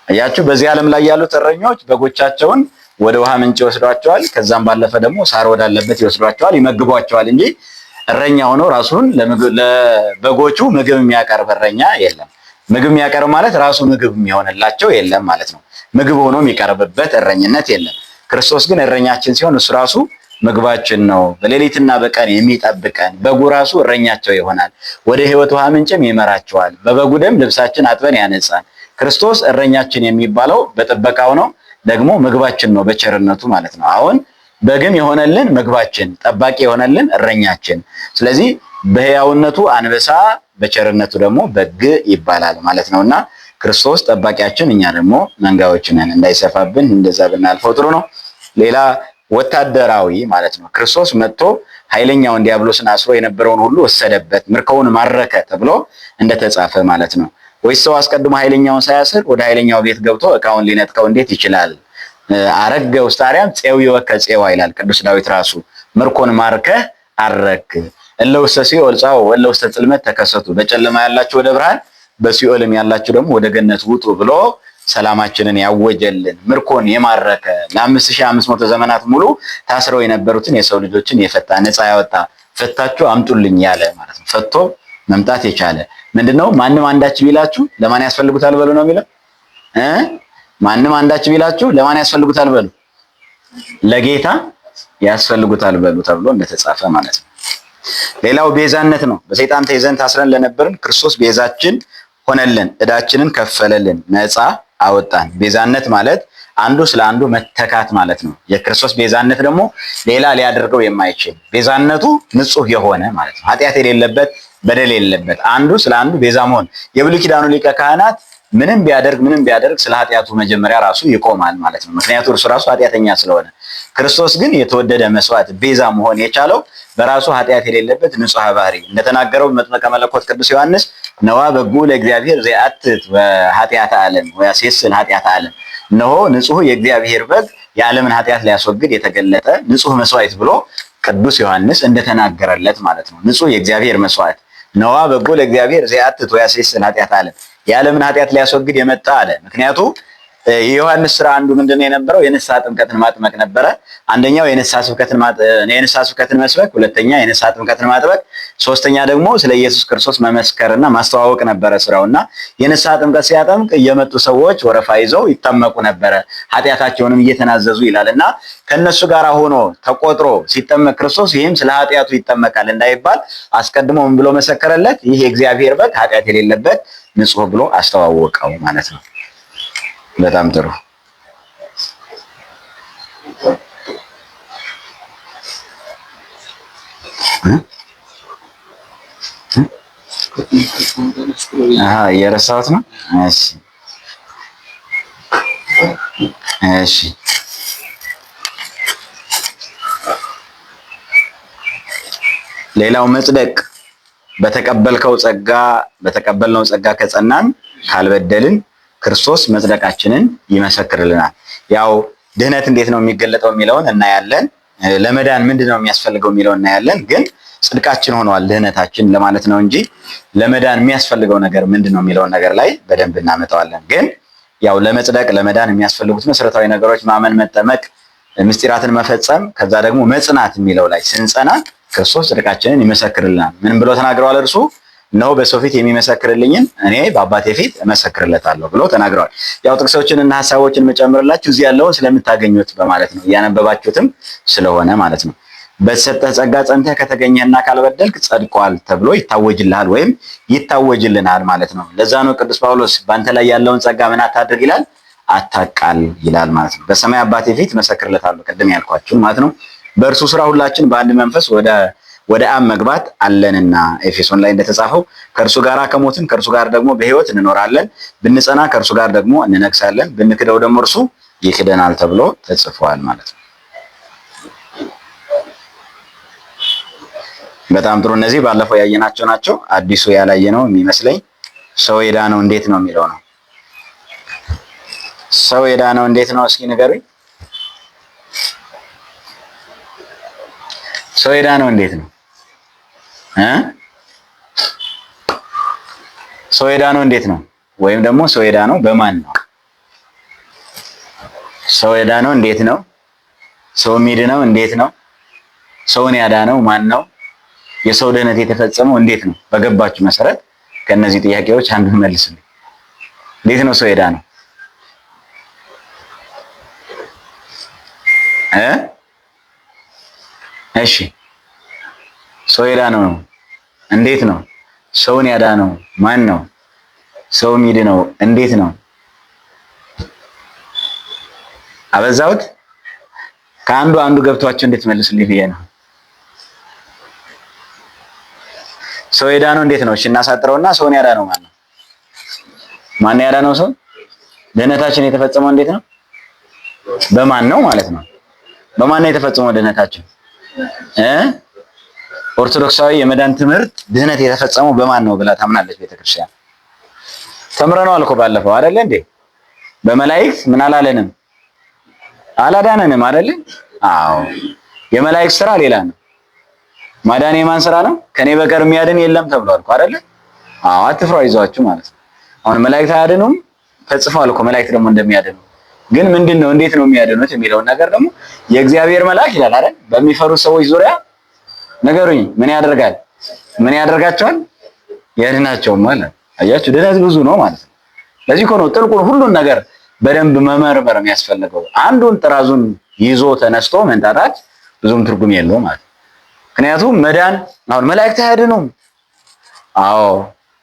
አያችሁ፣ በዚህ ዓለም ላይ ያሉት እረኞች በጎቻቸውን ወደ ውሃ ምንጭ ይወስዷቸዋል። ከዛም ባለፈ ደግሞ ሳር ወዳለበት ይወስዷቸዋል፣ ይመግቧቸዋል እንጂ እረኛ ሆኖ ራሱን ለበጎቹ ምግብ የሚያቀርብ እረኛ የለም። ምግብ የሚያቀርብ ማለት ራሱ ምግብ የሚሆንላቸው የለም ማለት ነው። ምግብ ሆኖ የሚቀርብበት እረኝነት የለም። ክርስቶስ ግን እረኛችን ሲሆን እሱ ራሱ ምግባችን ነው። በሌሊትና በቀን የሚጠብቀን በጉ ራሱ እረኛቸው ይሆናል። ወደ ሕይወት ውሃ ምንጭም ይመራቸዋል። በበጉ ደም ልብሳችን አጥበን ያነጻል። ክርስቶስ እረኛችን የሚባለው በጥበቃው ነው፣ ደግሞ ምግባችን ነው በቸርነቱ ማለት ነው። አሁን በግም የሆነልን ምግባችን፣ ጠባቂ የሆነልን እረኛችን። ስለዚህ በሕያውነቱ አንበሳ፣ በቸርነቱ ደግሞ በግ ይባላል ማለት ነውና ክርስቶስ ጠባቂያችን፣ እኛ ደግሞ መንጋዎች ነን። እንዳይሰፋብን እንደዛ ብናልፈው ጥሩ ነው። ሌላ ወታደራዊ ማለት ነው። ክርስቶስ መጥቶ ኃይለኛውን ዲያብሎስን አስሮ የነበረውን ሁሉ ወሰደበት፣ ምርኮውን ማረከ ተብሎ እንደተጻፈ ማለት ነው። ወይስ ሰው አስቀድሞ ኃይለኛውን ሳያስር ወደ ኃይለኛው ቤት ገብቶ እቃውን ሊነጥቀው እንዴት ይችላል? አረገ ውስተ አርያም ፄው ይወከ ፄዋ ይላል ቅዱስ ዳዊት ራሱ። ምርኮን ማርከህ አረክ። እለ ውስተ ሲኦል ጻኡ ወእለ ውስተ ጽልመት ተከሰቱ። በጨለማ ያላችሁ ወደ ብርሃን፣ በሲኦልም ያላችሁ ደግሞ ወደ ገነት ውጡ ብሎ ሰላማችንን ያወጀልን፣ ምርኮን የማረከ ለ5500 ዘመናት ሙሉ ታስረው የነበሩትን የሰው ልጆችን የፈታ ነፃ ያወጣ፣ ፈታችሁ አምጡልኝ ያለ ማለት ነው። ፈቶ መምጣት የቻለ ምንድነው? ማንም አንዳች ቢላችሁ ለማን ያስፈልጉታል በሉ ነው የሚለው። ማንም አንዳች ቢላችሁ ለማን ያስፈልጉታል በሉ? ለጌታ ያስፈልጉታል በሉ ተብሎ እንደተጻፈ ማለት ነው። ሌላው ቤዛነት ነው። በሰይጣን ተይዘን ታስረን ለነበርን ክርስቶስ ቤዛችን ሆነልን፣ ዕዳችንን ከፈለልን፣ ነፃ አወጣን። ቤዛነት ማለት አንዱ ስለ አንዱ መተካት ማለት ነው። የክርስቶስ ቤዛነት ደግሞ ሌላ ሊያደርገው የማይችል ቤዛነቱ ንጹህ የሆነ ማለት ነው። ኃጢአት የሌለበት በደል የሌለበት አንዱ ስለ አንዱ ቤዛ መሆን። የብሉይ ኪዳኑ ሊቀ ካህናት ምንም ቢያደርግ ስለ ኃጢአቱ መጀመሪያ ራሱ ይቆማል ማለት ነው። ምክንያቱ እርሱ ራሱ ኃጢአተኛ ስለሆነ። ክርስቶስ ግን የተወደደ መስዋዕት ቤዛ መሆን የቻለው በራሱ ኃጢአት የሌለበት ንጹሕ ባህሪ እንደተናገረው መጥምቀ መለኮት ቅዱስ ዮሐንስ ነዋ በጉ ለእግዚአብሔር ዘያትት ወኃጢአተ ዓለም ወያሴስል ኃጢአተ ዓለም፣ እነሆ ንጹሕ የእግዚአብሔር በግ የዓለምን ኃጢአት ሊያስወግድ የተገለጠ ንጹሕ መስዋዕት ብሎ ቅዱስ ዮሐንስ እንደተናገረለት ማለት ነው። ንጹሕ የእግዚአብሔር መስዋዕት ነዋ በጉ ለእግዚአብሔር ዘያትት ወያሴስል ኃጢአተ ዓለም፣ የዓለምን ኃጢአት ሊያስወግድ የመጣ አለ። ምክንያቱ የዮሐንስ ስራ አንዱ ምንድነው የነበረው? የንስሐ ጥምቀትን ማጥመቅ ነበረ። አንደኛው የንስሐ ስብከትን መስበክ፣ ሁለተኛ የንስሐ ጥምቀትን ማጥመቅ፣ ሶስተኛ ደግሞ ስለ ኢየሱስ ክርስቶስ መመስከርና ማስተዋወቅ ነበረ ስራውና የንስሐ ጥምቀት ሲያጠምቅ እየመጡ ሰዎች ወረፋ ይዘው ይጠመቁ ነበረ፣ ኃጢአታቸውንም እየተናዘዙ ይላልና ከነሱ ጋር ሆኖ ተቆጥሮ ሲጠመቅ ክርስቶስ ይህም ስለ ኃጢአቱ ይጠመቃል እንዳይባል አስቀድሞ ምን ብሎ መሰከረለት? ይህ የእግዚአብሔር በግ ኃጢአት የሌለበት ንጹሕ ብሎ አስተዋወቀው ማለት ነው። በጣም ጥሩ። የረሳሁት ነው። እሺ ሌላው መጽደቅ በተቀበልነው ጸጋ ከጸናን ካልበደልን ክርስቶስ መጽደቃችንን ይመሰክርልናል። ያው ድህነት እንዴት ነው የሚገለጠው የሚለውን እናያለን። ለመዳን ምንድነው የሚያስፈልገው የሚለውን እናያለን። ግን ጽድቃችን ሆኗል ድህነታችን ለማለት ነው እንጂ ለመዳን የሚያስፈልገው ነገር ምንድነው የሚለውን ነገር ላይ በደንብ እናመጣዋለን። ግን ያው ለመጽደቅ ለመዳን የሚያስፈልጉት መሰረታዊ ነገሮች ማመን፣ መጠመቅ፣ ምስጢራትን መፈጸም፣ ከዛ ደግሞ መጽናት የሚለው ላይ ስንጸና ክርስቶስ ጽድቃችንን ይመሰክርልናል። ምን ብሎ ተናግረዋል? እርሱ እነሆ በሰው ፊት የሚመሰክርልኝን እኔ በአባቴ ፊት እመሰክርለታለሁ ብሎ ተናግረዋል። ያው ጥቅሶችንና ሐሳቦችን መጨመርላችሁ እዚህ ያለውን ስለምታገኙት በማለት ነው፣ እያነበባችሁትም ስለሆነ ማለት ነው። በተሰጠህ ጸጋ ጸንተህ ከተገኘህና ካልበደልክ ጸድቋል ተብሎ ይታወጅልሃል ወይም ይታወጅልናል ማለት ነው። ለዛ ነው ቅዱስ ጳውሎስ በአንተ ላይ ያለውን ጸጋ ምን አታድርግ ይላል? አታቃል ይላል ማለት ነው። በሰማይ አባቴ ፊት እመሰክርለታለሁ ቅድም ያልኳችሁ ማለት ነው። በእርሱ ስራ ሁላችን በአንድ መንፈስ ወደ አብ መግባት አለንና ኤፌሶን ላይ እንደተጻፈው ከእርሱ ጋር ከሞትን ከእርሱ ጋር ደግሞ በሕይወት እንኖራለን፣ ብንጸና ከእርሱ ጋር ደግሞ እንነግሳለን፣ ብንክደው ደግሞ እርሱ ይክደናል ተብሎ ተጽፏል ማለት ነው። በጣም ጥሩ። እነዚህ ባለፈው ያየናቸው ናቸው። አዲሱ ያላየነው የሚመስለኝ ሰው የዳነው እንዴት ነው የሚለው ነው። ሰው የዳነው እንዴት ነው? እስኪ ንገሩኝ። ሰው የዳነው እንዴት ነው? ሰው የዳነው እንዴት ነው? ወይም ደግሞ ሰው የዳነው በማን ነው? ሰው የዳነው እንዴት ነው? ሰው የሚድነው እንዴት ነው? ሰውን ያዳነው ማን ነው? የሰው ድህነት የተፈጸመው እንዴት ነው? በገባችሁ መሰረት ከነዚህ ጥያቄዎች አንዱን መልስልኝ። እንዴት ነው ሰው የዳነው? እሺ ሰው የዳነው እንዴት ነው? ሰውን ያዳነው ማን ነው? ሰው የሚድነው እንዴት ነው? አበዛውት? ከአንዱ አንዱ ገብቷቸው እንድትመልሱልኝ ብዬ ነው። ሰው የዳነው እንዴት ነው? እሺ እናሳጥረውና ሰውን ያዳነው ማን ነው? ማን ያዳነው ሰው? ድህነታችን የተፈጸመው እንዴት ነው? በማን ነው ማለት ነው? በማን ነው የተፈጸመው ድህነታችን? ኦርቶዶክሳዊ የመዳን ትምህርት ድህነት የተፈጸመው በማን ነው ብላ ታምናለች ቤተክርስቲያን። ተምረነዋል እኮ ባለፈው አይደለ እንዴ? በመላእክት ምን አላለንም? አላዳነንም አይደለ? አዎ የመላእክት ስራ ሌላ ነው። ማዳን የማን ስራ ነው? ከኔ በቀር የሚያድን የለም ተብሏል እኮ አይደለ? አዎ አትፍሩ አይዟችሁ ማለት ነው። አሁን መላእክት አያድኑም ተጽፏል እኮ መላእክት ደግሞ እንደሚያድኑ። ግን ምንድነው እንዴት ነው የሚያድኑት የሚለውን ነገር ደግሞ የእግዚአብሔር መልአክ ይላል አይደል? በሚፈሩ ሰዎች ዙሪያ ነገሩኝ ምን ያደርጋል? ምን ያደርጋቸዋል? ያድናቸዋል ማለት አያችሁ። ድነት ብዙ ነው ማለት ነው። ለዚህ እኮ ነው ጥልቁን ሁሉን ነገር በደንብ መመርመር የሚያስፈልገው። አንዱን ጥራዙን ይዞ ተነስቶ መንጣጣት ብዙም ትርጉም የለውም ማለት ነው። ምክንያቱም መዳን አሁን መላእክት አያድኑም። አዎ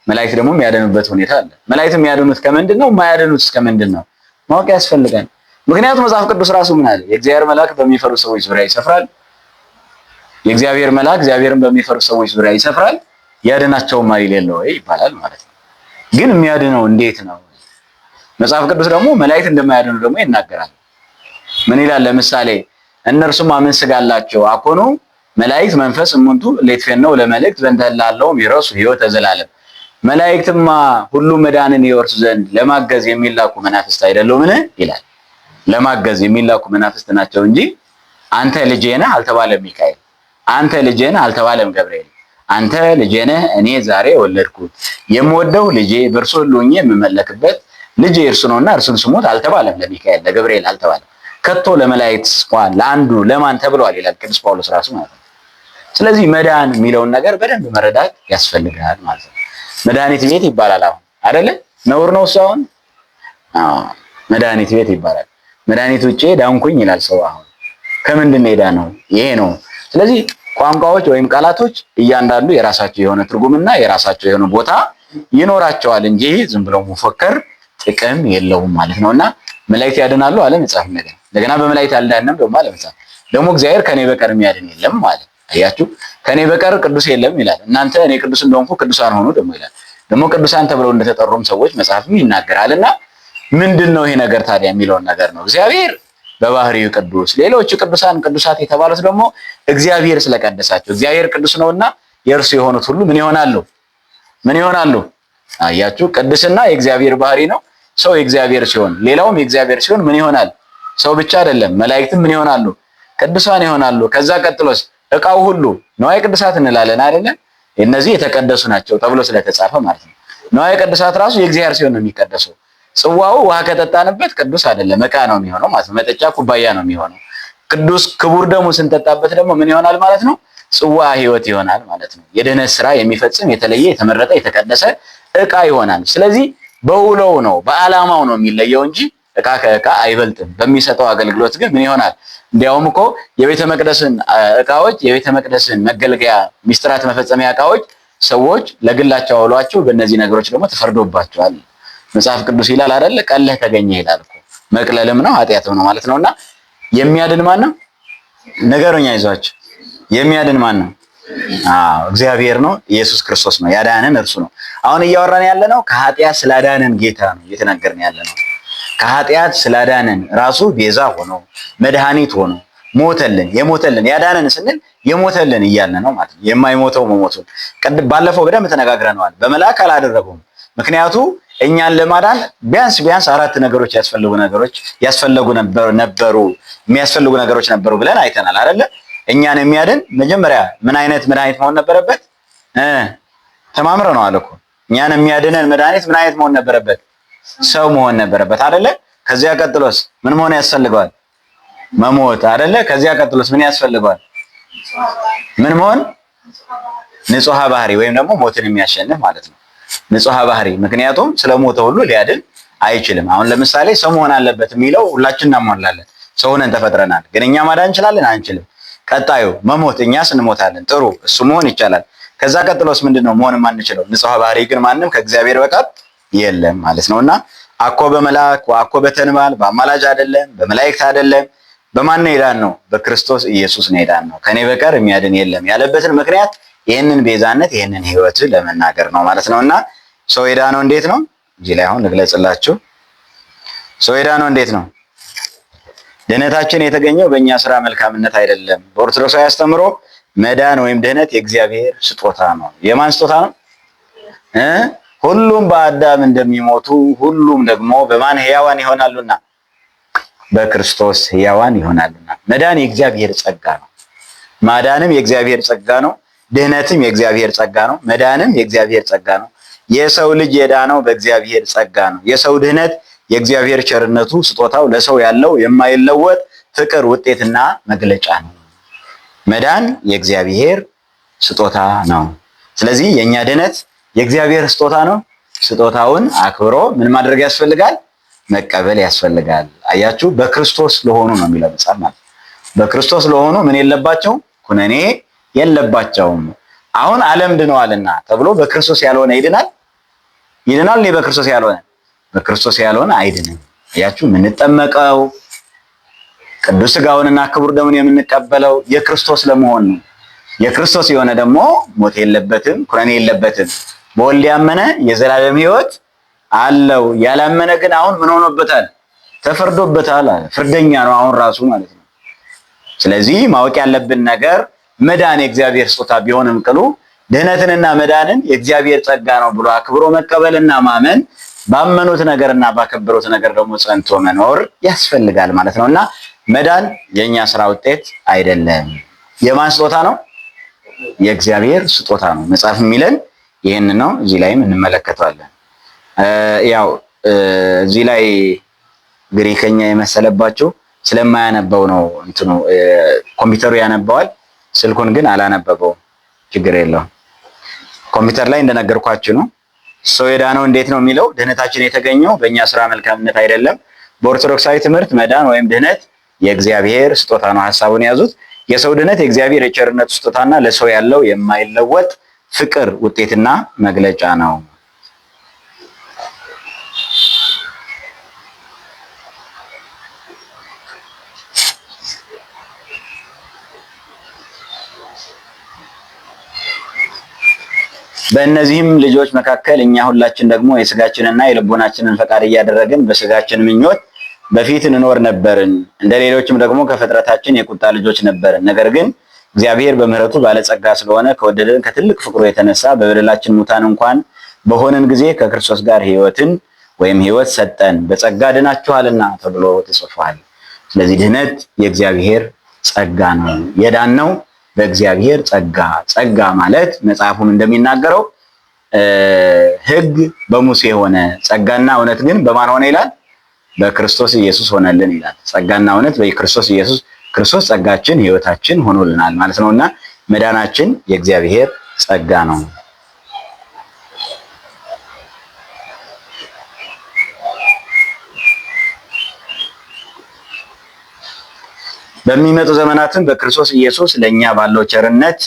መላእክት ደግሞ የሚያድኑበት ሁኔታ አለ። መላእክት የሚያድኑት ከምንድን ነው? የማያድኑት ከምንድን ነው? ማወቅ ያስፈልጋል። ምክንያቱም መጽሐፍ ቅዱስ ራሱ ምን አለ? የእግዚአብሔር መልአክ በሚፈሩ ሰዎች ዙሪያ ይሰፍራል። የእግዚአብሔር መልአክ እግዚአብሔርን በሚፈሩ ሰዎች ዙሪያ ይሰፍራል ያድናቸውማል የሌለው ይባላል ማለት ነው። ግን የሚያድነው እንዴት ነው? መጽሐፍ ቅዱስ ደግሞ መላእክት እንደማያድኑ ደግሞ ይናገራል። ምን ይላል? ለምሳሌ እነርሱም አምን ሥጋ አላቸው አኮኑ መላእክት መንፈስ እሙንቱ ለይትፌነው ለመልእክት በእንተ እላለሁ ይረሱ ሕይወተ ዘላለም። መላእክትማ ሁሉ መዳንን ይወርሱ ዘንድ ለማገዝ የሚላኩ መናፍስት አይደሉምን ይላል። ለማገዝ የሚላኩ መናፍስት ናቸው እንጂ አንተ ልጄ ነህ አልተባለም ሚካኤል። አንተ ልጄ ነህ አልተባለም ገብርኤል። አንተ ልጄ ነህ እኔ ዛሬ ወለድኩት የምወደው ልጄ በእርሱ ሁሉኝ የምመለክበት ልጄ እርሱ ነውና እርሱን ስሙት አልተባለም ለሚካኤል ለገብርኤል አልተባለም። ከቶ ለመላእክት እንኳን ለአንዱ ለማን ተብሏል ይላል ቅዱስ ጳውሎስ ራሱ ማለት ነው። ስለዚህ መዳን የሚለውን ነገር በደንብ መረዳት ያስፈልጋል ማለት ነው። መድኃኒት ቤት ይባላል አሁን አይደለ? ነውር ነው እሱ አሁን? አዎ መድኃኒት ቤት ይባላል። መድኃኒት ውጪ ዳንኩኝ ይላል ሰው። አሁን ከምንድን ነው የዳነው? ይሄ ነው። ስለዚህ ቋንቋዎች ወይም ቃላቶች እያንዳንዱ የራሳቸው የሆነ ትርጉምና የራሳቸው የሆነ ቦታ ይኖራቸዋል እንጂ ዝም ብለው መፎከር ጥቅም የለውም ማለት ነውና መላእክት ያድናሉ አለ መጽሐፍ። እንደገና በመላእክት ያልዳነም ደግሞ አለ መጽሐፍ። ደግሞ እግዚአብሔር ከኔ በቀር የሚያድን የለም ማለት አያችሁ። ከኔ በቀር ቅዱስ የለም ይላል። እናንተ እኔ ቅዱስ እንደሆንኩ ቅዱሳን ሆኑ ደግሞ ይላል። ደግሞ ቅዱሳን ተብለው እንደተጠሩም ሰዎች መጽሐፍም ይናገራልና ምንድነው ይሄ ነገር ታዲያ የሚለውን ነገር ነው። እግዚአብሔር በባህሪው ቅዱስ፣ ሌሎች ቅዱሳን ቅዱሳት የተባሉት ደግሞ እግዚአብሔር ስለቀደሳቸው እግዚአብሔር ቅዱስ ነውና የእርሱ የሆኑት ሁሉ ምን ይሆናሉ? ምን ይሆናሉ? አያችሁ ቅድስና የእግዚአብሔር ባህሪ ነው። ሰው የእግዚአብሔር ሲሆን ሌላውም የእግዚአብሔር ሲሆን ምን ይሆናል? ሰው ብቻ አይደለም መላእክትም ምን ይሆናሉ? ቅዱሳን ይሆናሉ። ከዛ ቀጥሎስ ዕቃው ሁሉ ነዋየ ቅዱሳት እንላለን አይደለ? እነዚህ የተቀደሱ ናቸው ተብሎ ስለተጻፈ ማለት ነው። ነዋየ ቅዱሳት ራሱ የእግዚአብሔር ሲሆን ነው የሚቀደሰው። ጽዋው ውሃ ከጠጣንበት ቅዱስ አይደለም ዕቃ ነው የሚሆነው ማለት ነው። መጠጫ ኩባያ ነው የሚሆነው። ቅዱስ ክቡር ደግሞ ስንጠጣበት ደግሞ ምን ይሆናል ማለት ነው? ጽዋ ሕይወት ይሆናል ማለት ነው። የድህነት ስራ የሚፈጽም የተለየ የተመረጠ የተቀደሰ ዕቃ ይሆናል። ስለዚህ በውሎው ነው በዓላማው ነው የሚለየው እንጂ ዕቃ ከዕቃ አይበልጥም። በሚሰጠው አገልግሎት ግን ምን ይሆናል? እንዲያውም እኮ የቤተ መቅደስን ዕቃዎች የቤተ መቅደስን መገልገያ ሚስጥራት መፈጸሚያ ዕቃዎች ሰዎች ለግላቸው አውሏቸው በእነዚህ ነገሮች ደግሞ ተፈርዶባቸዋል። መጽሐፍ ቅዱስ ይላል አይደለ? ቀለህ ተገኘ ይላል እኮ። መቅለልም ነው ኃጢአትም ነው ማለት ነውና የሚያድን ማን ነው? ነገሩኛ ይዟችሁ የሚያድን ማን ነው? አዎ እግዚአብሔር ነው። ኢየሱስ ክርስቶስ ነው ያዳነን፣ እርሱ ነው። አሁን እያወራን ያለነው ከኃጢአት ስላዳነን ጌታ ነው እየተናገርን ያለነው። ከኃጢአት ስላዳነን ራሱ ቤዛ ሆኖ መድኃኒት ሆኖ ሞተልን። የሞተልን ያዳነን ስንል የሞተልን እያልን ነው ማለት ነው። የማይሞተው መሞቱን ባለፈው በደንብ ተነጋግረነዋል። በመልአክ አላደረገውም። ምክንያቱ እኛን ለማዳን ቢያንስ አራት ነገሮች የሚያስፈልጉ ነገሮች ነበሩ ብለን አይተናል አይደለ? እኛን የሚያድን መጀመሪያ ምን አይነት መድኃኒት መሆን ነበረበት? ተማምረነዋል እኮ። እኛን የሚያድነን መድኃኒት ምን አይነት መሆን ነበረበት? ሰው መሆን ነበረበት አይደለ? ከዚያ ቀጥሎስ ምን መሆን ያስፈልገዋል? መሞት አይደለ? ከዚያ ቀጥሎስ ምን ያስፈልገዋል? ምን መሆን? ንጹሐ ባህሪ ወይም ደግሞ ሞትን የሚያሸንፍ ማለት ነው። ንጹሐ ባህሪ፣ ምክንያቱም ስለሞተ ሁሉ ሊያድን አይችልም። አሁን ለምሳሌ ሰው መሆን አለበት የሚለው ሁላችን እናሟላለን። ሰው ሆነን ተፈጥረናል። ግን እኛ ማዳን እንችላለን? አንችልም። ቀጣዩ መሞት፣ እኛስ እንሞታለን። ጥሩ፣ እሱ መሆን ይቻላል። ከዛ ቀጥሎስ ምንድነው መሆን የማንችለው? ንጹሐ ባህሪ ግን ማንም ከእግዚአብሔር በቀር የለም ማለት ነውና አኮ በመልአክ ወአኮ በተንባል፣ በአማላጅ አይደለም፣ በመላእክት አይደለም። በማን ነው የዳን ነው? በክርስቶስ ኢየሱስ ነው የዳን ነው። ከኔ በቀር የሚያድን የለም ያለበትን ምክንያት ይህንን ቤዛነት ይህንን ህይወት ለመናገር ነው ማለት ነውና ሰው የዳነው እንዴት ነው? እዚህ ላይ አሁን ልግለጽላችሁ። ሰው የዳነው እንዴት ነው? ድህነታችን የተገኘው በእኛ ስራ መልካምነት አይደለም። በኦርቶዶክሳዊ አስተምሮ መዳን ወይም ድህነት የእግዚአብሔር ስጦታ ነው። የማን ስጦታ ነው? ሁሉም በአዳም እንደሚሞቱ ሁሉም ደግሞ በማን ሕያዋን ይሆናሉና? በክርስቶስ ሕያዋን ይሆናሉና። መዳን የእግዚአብሔር ጸጋ ነው። ማዳንም የእግዚአብሔር ጸጋ ነው። ድህነትም የእግዚአብሔር ጸጋ ነው። መዳንም የእግዚአብሔር ጸጋ ነው። የሰው ልጅ የዳነው በእግዚአብሔር ጸጋ ነው። የሰው ድህነት የእግዚአብሔር ቸርነቱ ስጦታው ለሰው ያለው የማይለወጥ ፍቅር ውጤትና መግለጫ ነው። መዳን የእግዚአብሔር ስጦታ ነው። ስለዚህ የኛ ድህነት የእግዚአብሔር ስጦታ ነው። ስጦታውን አክብሮ ምን ማድረግ ያስፈልጋል? መቀበል ያስፈልጋል። አያችሁ፣ በክርስቶስ ለሆኑ ነው የሚለው መጽሐፍ ማለት። በክርስቶስ ለሆኑ ምን የለባቸው? ኩነኔ የለባቸውም። አሁን ዓለም ድነዋልና ተብሎ በክርስቶስ ያልሆነ ይድናል? ይድናል? በክርስቶስ ያልሆነ በክርስቶስ ያልሆነ አይድንም። አያችሁ፣ የምንጠመቀው ቅዱስ ሥጋውንና ክቡር ደሙን የምንቀበለው የክርስቶስ ለመሆን ነው። የክርስቶስ የሆነ ደግሞ ሞት የለበትም፣ ኩነኔ የለበትም። በወልድ ያመነ የዘላለም ሕይወት አለው። ያላመነ ግን አሁን ምን ሆኖበታል? ተፈርዶበታል። ፍርደኛ ነው አሁን ራሱ ማለት ነው። ስለዚህ ማወቅ ያለብን ነገር መዳን የእግዚአብሔር ስጦታ ቢሆንም ቅሉ ድህነትንና መዳንን የእግዚአብሔር ጸጋ ነው ብሎ አክብሮ መቀበልና ማመን፣ ባመኑት ነገርና ባከበሩት ነገር ደግሞ ጸንቶ መኖር ያስፈልጋል ማለት ነውና መዳን የኛ ስራ ውጤት አይደለም። የማን ስጦታ ነው? የእግዚአብሔር ስጦታ ነው። መጽሐፍ የሚለን ይህን ነው። እዚህ ላይም እንመለከተዋለን። ያው እዚህ ላይ ግሪከኛ የመሰለባቸው ስለማያነበው ነው። እንትኑ ኮምፒውተሩ ያነባዋል፣ ስልኩን ግን አላነበበውም። ችግር የለውም። ኮምፒውተር ላይ እንደነገርኳችሁ ነው። ሰው የዳነው እንዴት ነው የሚለው ድህነታችን የተገኘው በእኛ ስራ መልካምነት አይደለም። በኦርቶዶክሳዊ ትምህርት መዳን ወይም ድህነት የእግዚአብሔር ስጦታ ነው። ሐሳቡን ያዙት። የሰው ድህነት የእግዚአብሔር የቸርነቱ ስጦታና ለሰው ያለው የማይለወጥ ፍቅር ውጤትና መግለጫ ነው። በእነዚህም ልጆች መካከል እኛ ሁላችን ደግሞ የስጋችንና የልቦናችንን ፈቃድ እያደረግን በስጋችን ምኞት በፊት እንኖር ነበርን። እንደ ሌሎችም ደግሞ ከፍጥረታችን የቁጣ ልጆች ነበርን። ነገር ግን እግዚአብሔር በምሕረቱ ባለጸጋ ስለሆነ ከወደደን ከትልቅ ፍቅሩ የተነሳ በበደላችን ሙታን እንኳን በሆነን ጊዜ ከክርስቶስ ጋር ሕይወትን ወይም ሕይወት ሰጠን። በጸጋ ድናችኋልና ተብሎ ተጽፏል። ስለዚህ ድህነት የእግዚአብሔር ጸጋ ነው። የዳነው በእግዚአብሔር ጸጋ። ጸጋ ማለት መጽሐፉም እንደሚናገረው ሕግ በሙሴ ሆነ፣ ጸጋና እውነት ግን በማን ሆነ ይላል? በክርስቶስ ኢየሱስ ሆነልን ይላል። ጸጋና እውነት በክርስቶስ ኢየሱስ፣ ክርስቶስ ጸጋችን ሕይወታችን ሆኖልናል ማለት ነውና መዳናችን የእግዚአብሔር ጸጋ ነው። በሚመጡ ዘመናትም በክርስቶስ ኢየሱስ ለኛ ባለው ቸርነት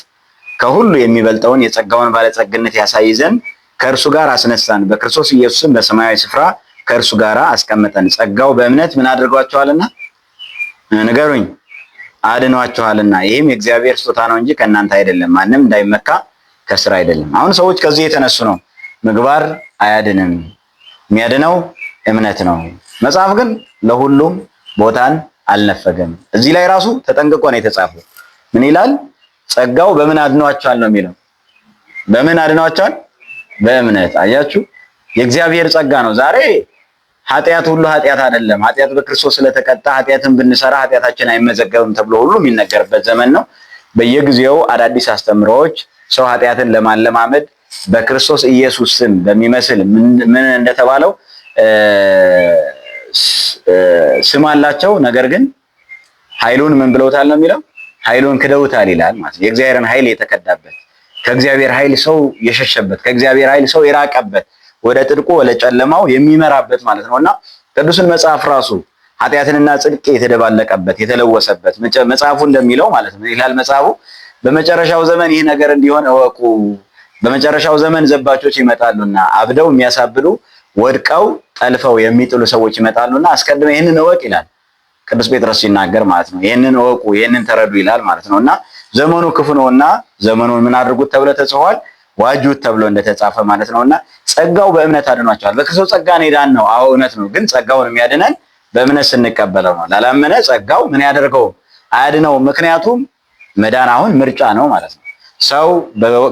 ከሁሉ የሚበልጠውን የጸጋውን ባለጸግነት ያሳይ ዘንድ ከእርሱ ጋር አስነሳን። በክርስቶስ ኢየሱስም በሰማያዊ ስፍራ ከእርሱ ጋር አስቀመጠን። ጸጋው በእምነት ምን አድርጓቸዋልና? ንገሩኝ። አድኗቸዋልና። ይህም የእግዚአብሔር ስጦታ ነው እንጂ ከእናንተ አይደለም፣ ማንም እንዳይመካ ከስራ አይደለም። አሁን ሰዎች ከዚህ የተነሱ ነው ምግባር አያድንም፣ የሚያድነው እምነት ነው። መጽሐፍ ግን ለሁሉም ቦታን አልነፈገም። እዚህ ላይ ራሱ ተጠንቅቆ ነው የተጻፈው። ምን ይላል? ጸጋው በምን አድኗቸዋል ነው የሚለው። በምን አድኗቸዋል? በእምነት። አያችሁ፣ የእግዚአብሔር ጸጋ ነው። ዛሬ ኃጢአት ሁሉ ኃጢአት አይደለም። ኃጢአት በክርስቶስ ስለተቀጣ ኃጢአትን ብንሰራ ኃጢአታችን አይመዘገብም ተብሎ ሁሉ የሚነገርበት ዘመን ነው። በየጊዜው አዳዲስ አስተምሮዎች ሰው ኃጢአትን ለማለማመድ በክርስቶስ ኢየሱስ ስም በሚመስል ምን እንደተባለው ስም አላቸው፣ ነገር ግን ኃይሉን ምን ብለውታል ነው የሚለው? ኃይሉን ክደውታል ይላል ማለት ነው። የእግዚአብሔርን ኃይል የተከዳበት፣ ከእግዚአብሔር ኃይል ሰው የሸሸበት፣ ከእግዚአብሔር ኃይል ሰው የራቀበት፣ ወደ ጥልቁ ወደ ጨለማው የሚመራበት ማለት ነውና ቅዱስን መጽሐፍ ራሱ ኃጢአትንና ጽድቅ የተደባለቀበት የተለወሰበት መጽሐፉ እንደሚለው ማለት ነው ይላል መጽሐፉ። በመጨረሻው ዘመን ይህ ነገር እንዲሆን እወቁ። በመጨረሻው ዘመን ዘባቾች ይመጣሉና አብደው የሚያሳብዱ ወድቀው ጠልፈው የሚጥሉ ሰዎች ይመጣሉና አስቀድመ ይህንን እወቅ ይላል ቅዱስ ጴጥሮስ ሲናገር ማለት ነው። ይህንን እወቁ፣ ይህንን ተረዱ ይላል ማለት ነውና ዘመኑ ክፉ ነውና ዘመኑን ምን አድርጉት ተብሎ ተጽፏል? ዋጁት ተብሎ እንደተጻፈ ማለት ነውና ጸጋው በእምነት አድኗቸዋል። በክርስቶስ ጸጋ ዳን ነው። አዎ እውነት ነው። ግን ጸጋውን የሚያድነን በእምነት ስንቀበለው ነው። ላላመነ ጸጋው ምን ያደርገው? አያድነውም። ምክንያቱም መዳን አሁን ምርጫ ነው ማለት ነው። ሰው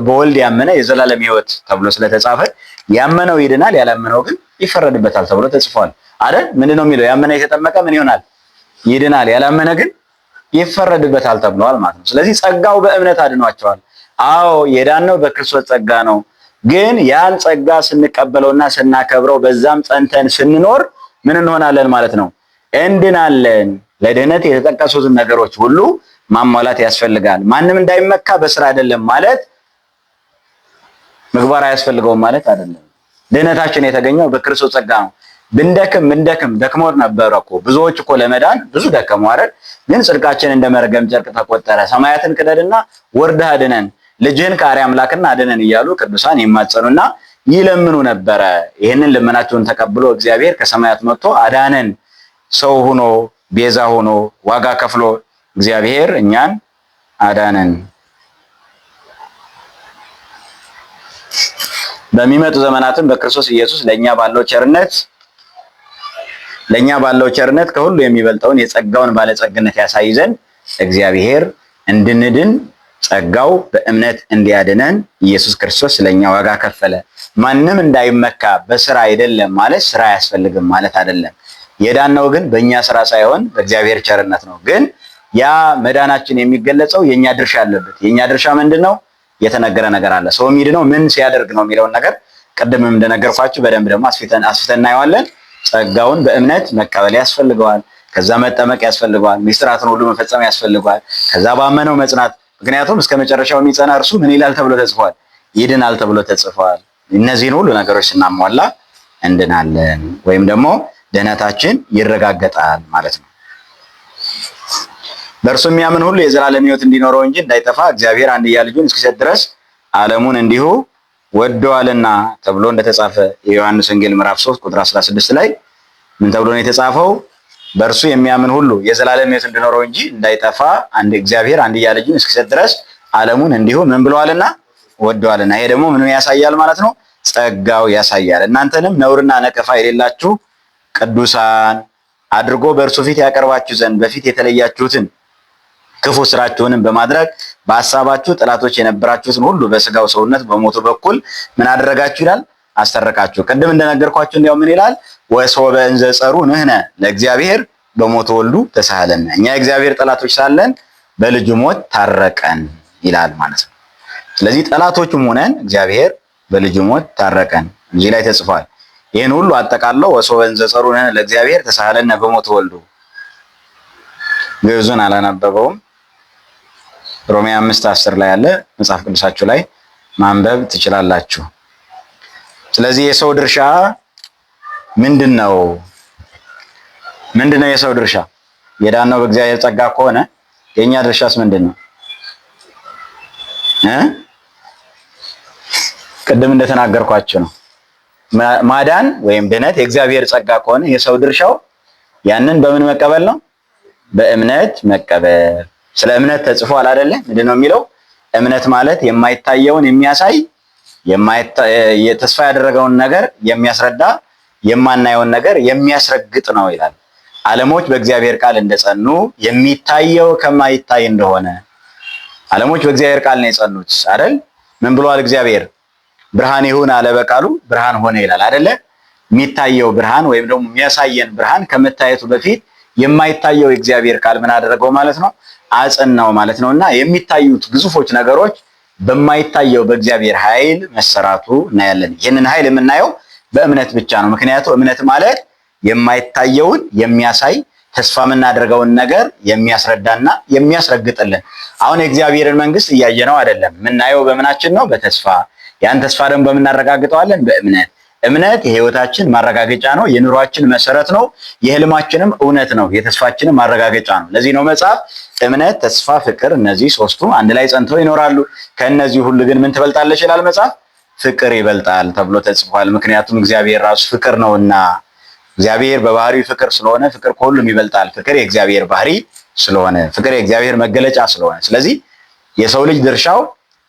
በወልድ ያመነ የዘላለም ሕይወት ተብሎ ስለተጻፈ ያመነው ይድናል፣ ያላመነው ግን ይፈረድበታል ተብሎ ተጽፏል አይደል? ምንድነው የሚለው? ያመነ የተጠመቀ ምን ይሆናል? ይድናል፣ ያላመነ ግን ይፈረድበታል ተብሏል ማለት ነው። ስለዚህ ጸጋው በእምነት አድኗቸዋል። አዎ የዳነው በክርስቶስ ጸጋ ነው። ግን ያን ጸጋ ስንቀበለውና ስናከብረው በዛም ጸንተን ስንኖር ምን እንሆናለን ማለት ነው? እንድናለን። ለድህነት የተጠቀሱትን ነገሮች ሁሉ ማሟላት ያስፈልጋል። ማንም እንዳይመካ በስራ አይደለም ማለት ምግባር አያስፈልገውም ማለት አይደለም። ድህነታችን የተገኘው በክርስቶስ ጸጋ ነው። ብንደክም ደክሞት ነበር እኮ ብዙዎች እኮ ለመዳን ብዙ ደከሙ አይደል? ግን ጽድቃችን እንደ መርገም ጨርቅ ተቆጠረ። ሰማያትን ክደድና ወርደህ አድነን፣ ልጅህን ከአርያ አምላክና አድነን እያሉ ቅዱሳን ይማጸኑና ይለምኑ ነበረ። ይህንን ልመናቸውን ተቀብሎ እግዚአብሔር ከሰማያት መጥቶ አዳነን። ሰው ሆኖ ቤዛ ሆኖ ዋጋ ከፍሎ እግዚአብሔር እኛን አዳነን። በሚመጡ ዘመናትም በክርስቶስ ኢየሱስ ለኛ ባለው ቸርነት ከሁሉ የሚበልጠውን የጸጋውን ባለጸግነት ያሳይ ዘንድ እግዚአብሔር እንድንድን ጸጋው በእምነት እንዲያድነን ኢየሱስ ክርስቶስ ስለኛ ዋጋ ከፈለ። ማንም እንዳይመካ በስራ አይደለም ማለት ስራ አያስፈልግም ማለት አይደለም። የዳነው ግን በእኛ ስራ ሳይሆን በእግዚአብሔር ቸርነት ነው። ግን ያ መዳናችን የሚገለጸው የኛ ድርሻ አለበት። የኛ ድርሻ ምንድነው? የተነገረ ነገር አለ። ሰው የሚድነው ምን ሲያደርግ ነው የሚለውን ነገር ቅድምም እንደነገርኳችሁ በደንብ ደግሞ አስፊተን እናየዋለን። ጸጋውን በእምነት መቀበል ያስፈልገዋል። ከዛ መጠመቅ ያስፈልገዋል። ሚስጥራትን ሁሉ መፈጸም ያስፈልገዋል። ከዛ ባመነው መጽናት። ምክንያቱም እስከ መጨረሻው የሚጸና እርሱ ምን ይላል ተብሎ ተጽፏል? ይድናል ተብሎ ተጽፏል። እነዚህን ሁሉ ነገሮች ስናሟላ እንድናለን ወይም ደግሞ ድህነታችን ይረጋገጣል ማለት ነው። በእርሱ የሚያምን ሁሉ የዘላለም ሕይወት እንዲኖረው እንጂ እንዳይጠፋ እግዚአብሔር አንድያ ልጁን እስኪሰጥ ድረስ ዓለሙን እንዲሁ ወደዋልና ተብሎ እንደተጻፈ የዮሐንስ ወንጌል ምዕራፍ 3 ቁጥር 16 ላይ ምን ተብሎ ነው የተጻፈው? በእርሱ የሚያምን ሁሉ የዘላለም ሕይወት እንዲኖረው እንጂ እንዳይጠፋ እግዚአብሔር አንድያ ልጁን እስኪሰጥ ድረስ ዓለሙን እንዲሁ ምን ብለዋልና ወደዋልና። ይሄ ደግሞ ምን ያሳያል ማለት ነው? ጸጋው ያሳያል። እናንተንም ነውርና ነቀፋ የሌላችሁ ቅዱሳን አድርጎ በእርሱ ፊት ያቀርባችሁ ዘንድ በፊት የተለያችሁትን ክፉ ስራችሁንም በማድረግ በሐሳባችሁ ጠላቶች የነበራችሁትን ሁሉ በስጋው ሰውነት በሞቱ በኩል ምን አደረጋችሁ ይላል? አስታረቃችሁ። ቅድም እንደነገርኳችሁ እንዲያው ምን ይላል? ወሶበ እንዘ ጸሩ ንሕነ ለእግዚአብሔር በሞቱ ወልዱ ተሳሃለነ። እኛ የእግዚአብሔር ጠላቶች ሳለን በልጁ ሞት ታረቀን ይላል ማለት ነው። ስለዚህ ጠላቶቹም ሆነን እግዚአብሔር በልጁ ሞት ታረቀን እዚህ ላይ ተጽፏል። ይህን ሁሉ አጠቃለው ወሶበ እንዘ ጸሩ ንሕነ ለእግዚአብሔር ተሳሃለነ በሞቱ ወልዱ። ግዕዙን አላነበበውም። ሮሜ 5:10 ላይ ያለ መጽሐፍ ቅዱሳችሁ ላይ ማንበብ ትችላላችሁ። ስለዚህ የሰው ድርሻ ምንድነው? የሰው ድርሻ? የዳነው በእግዚአብሔር ጸጋ ከሆነ የኛ ድርሻስ ምንድነው? ቅድም እንደተናገርኳችሁ ነው። ማዳን ወይም ድነት የእግዚአብሔር ጸጋ ከሆነ የሰው ድርሻው ያንን በምን መቀበል ነው? በእምነት መቀበል። ስለ እምነት ተጽፏል አይደለ? ምንድነው የሚለው? እምነት ማለት የማይታየውን የሚያሳይ ተስፋ ያደረገውን ነገር የሚያስረዳ የማናየውን ነገር የሚያስረግጥ ነው ይላል። ዓለሞች በእግዚአብሔር ቃል እንደጸኑ የሚታየው ከማይታይ እንደሆነ። ዓለሞች በእግዚአብሔር ቃል ነው የጸኑት አይደል? ምን ብሏል እግዚአብሔር? ብርሃን ይሁን አለ በቃሉ ብርሃን ሆነ ይላል አይደለ? የሚታየው ብርሃን ወይም ደግሞ የሚያሳየን ብርሃን ከመታየቱ በፊት የማይታየው የእግዚአብሔር ቃል ምን አደረገው ማለት ነው? አጸናው ማለት ነውና የሚታዩት ግዙፎች ነገሮች በማይታየው በእግዚአብሔር ኃይል መሰራቱ እናያለን። ይህንን ኃይል የምናየው በእምነት ብቻ ነው። ምክንያቱም እምነት ማለት የማይታየውን የሚያሳይ ተስፋ የምናደርገውን ነገር የሚያስረዳና የሚያስረግጥልን። አሁን የእግዚአብሔርን መንግስት እያየነው አይደለም። የምናየው በምናችን ነው? በተስፋ። ያን ተስፋ ደግሞ በምናረጋግጠዋለን? በእምነት። እምነት የህይወታችን ማረጋገጫ ነው፣ የኑሯችን መሰረት ነው፣ የህልማችንም እውነት ነው፣ የተስፋችንም ማረጋገጫ ነው። ለዚህ ነው መጽሐፍ እምነት፣ ተስፋ፣ ፍቅር እነዚህ ሶስቱ አንድ ላይ ጸንተው ይኖራሉ። ከእነዚህ ሁሉ ግን ምን ትበልጣለች ይላል መጽሐፍ? ፍቅር ይበልጣል ተብሎ ተጽፏል። ምክንያቱም እግዚአብሔር ራሱ ፍቅር ነውና። እግዚአብሔር በባህሪው ፍቅር ስለሆነ ፍቅር ከሁሉም ይበልጣል። ፍቅር የእግዚአብሔር ባህሪ ስለሆነ፣ ፍቅር የእግዚአብሔር መገለጫ ስለሆነ፣ ስለዚህ የሰው ልጅ ድርሻው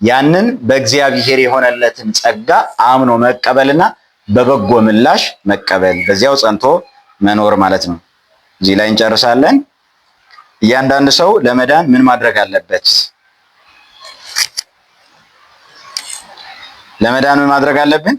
ያንን በእግዚአብሔር የሆነለትን ጸጋ አምኖ መቀበልና በበጎ ምላሽ መቀበል፣ በዚያው ጸንቶ መኖር ማለት ነው። እዚህ ላይ እንጨርሳለን። እያንዳንዱ ሰው ለመዳን ምን ማድረግ አለበት? ለመዳን ምን ማድረግ አለብን?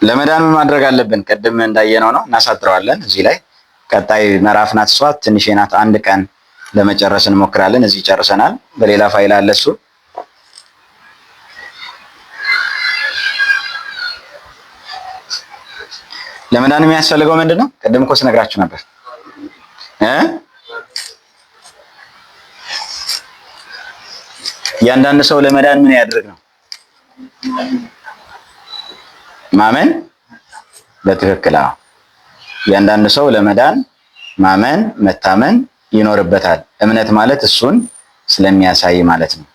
ለመዳን ምን ማድረግ አለብን? ቅድም እንዳየነው ነው፣ እናሳጥረዋለን። እዚህ ላይ ቀጣይ ምዕራፍ ናት እሷ፣ ትንሽ ናት። አንድ ቀን ለመጨረስ እንሞክራለን። እዚህ ጨርሰናል። በሌላ ፋይል አለ እሱ። ለመዳን የሚያስፈልገው ምንድን ነው? ቅድም እኮ ስነግራችሁ ነበር። እያንዳንዱ ሰው ለመዳን ምን ያድርግ ነው? ማመን። በትክክል አዎ። እያንዳንዱ ሰው ለመዳን ማመን፣ መታመን ይኖርበታል። እምነት ማለት እሱን ስለሚያሳይ ማለት ነው።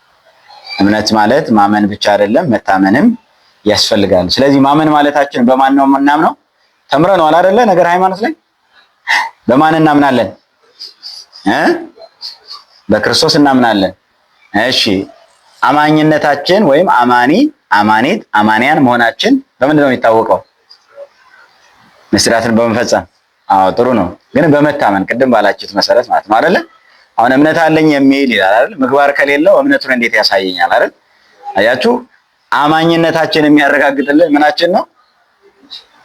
እምነት ማለት ማመን ብቻ አይደለም፣ መታመንም ያስፈልጋል። ስለዚህ ማመን ማለታችን በማን ነው የምናምነው? ተምረነዋል አይደለ? ነገር ሃይማኖት ላይ በማን እናምናለን? በክርስቶስ እናምናለን። እሺ፣ አማኝነታችን ወይም አማኒ፣ አማኒት፣ አማንያን መሆናችን በምንድን ነው የሚታወቀው? ምስጢራትን በመፈጸም። አዎ ጥሩ ነው። ግን በመታመን ቅድም ባላችሁት መሰረት ማለት ነው አይደለ? አሁን እምነት አለኝ የሚል ይላል አይደል? ምግባር ከሌለው እምነቱን እንዴት ያሳየኛል አይደል? አያችሁ፣ አማኝነታችን የሚያረጋግጥልን ምናችን ነው?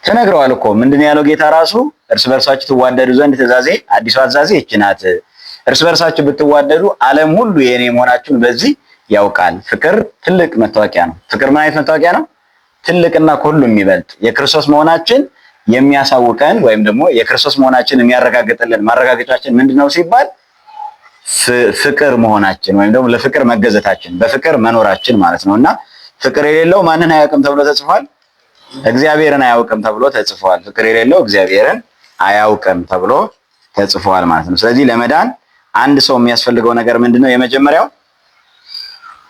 ተነግረዋል እኮ ምንድን ያለው ጌታ ራሱ? እርስ በርሳችሁ ትዋደዱ ዘንድ ትእዛዜ፣ አዲሷ ትእዛዜ ይህች ናት፣ እርስ በርሳችሁ ብትዋደዱ ዓለም ሁሉ የኔ መሆናችሁን በዚህ ያውቃል። ፍቅር ትልቅ መታወቂያ ነው። ፍቅር ምን አይነት መታወቂያ ነው? ትልቅና ከሁሉ የሚበልጥ የክርስቶስ መሆናችን የሚያሳውቀን ወይም ደግሞ የክርስቶስ መሆናችን የሚያረጋግጥልን ማረጋገጫችን ምንድነው ሲባል ፍቅር መሆናችን ወይም ደግሞ ለፍቅር መገዘታችን፣ በፍቅር መኖራችን ማለት ነውና ፍቅር የሌለው ማንን አያውቅም ተብሎ ተጽፏል? እግዚአብሔርን አያውቅም ተብሎ ተጽፏል። ፍቅር የሌለው እግዚአብሔርን አያውቅም ተብሎ ተጽፏል ማለት ነው። ስለዚህ ለመዳን አንድ ሰው የሚያስፈልገው ነገር ምንድነው? የመጀመሪያው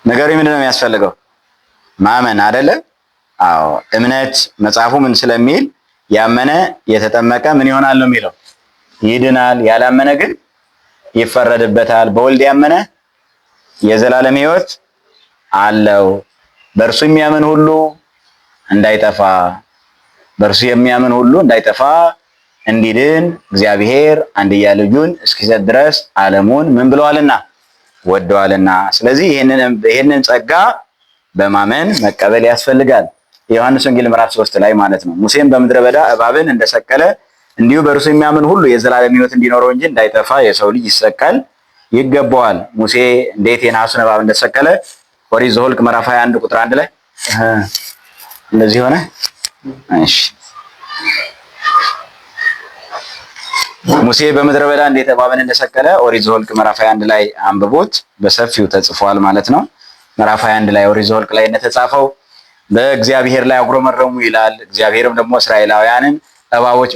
ነገር ምንድነው የሚያስፈልገው? ማመን አይደለ? አዎ። እምነት መጽሐፉ ምን ስለሚል ያመነ የተጠመቀ ምን ይሆናል ነው የሚለው? ይድናል። ያላመነ ግን ይፈረድበታል። በወልድ ያመነ የዘላለም ሕይወት አለው። በእርሱ የሚያምን ሁሉ እንዳይጠፋ፣ በእርሱ የሚያምን ሁሉ እንዳይጠፋ እንዲድን እግዚአብሔር አንድያ ልጁን እስኪሰጥ ድረስ ዓለሙን ምን ብለዋልና? ወደዋልና። ስለዚህ ይህንን ጸጋ በማመን መቀበል ያስፈልጋል። የዮሐንስ ወንጌል ምዕራፍ 3 ላይ ማለት ነው። ሙሴም በምድረ በዳ እባብን እንደሰቀለ እንዲሁ በእርሱ የሚያምን ሁሉ የዘላለም ሕይወት እንዲኖረው እንጂ እንዳይጠፋ የሰው ልጅ ይሰቀል ይገባዋል። ሙሴ እንዴት የነሐሱን እባብ እንደሰቀለ ኦሪት ዘኍልቍ ምዕራፍ 21 ቁጥር 1 ላይ እንደዚህ ሆነ። እሺ፣ ሙሴ በምድረ በዳ እንዴት እባብን እንደሰቀለ ኦሪት ዘኍልቍ ምዕራፍ 21 ላይ አንብቦት፣ በሰፊው ተጽፏል ማለት ነው። ምዕራፍ 21 ላይ ኦሪት ዘኍልቍ ላይ እንደተጻፈው በእግዚአብሔር ላይ አጉረመረሙ ይላል። እግዚአብሔርም ደግሞ እስራኤላውያንን እባቦች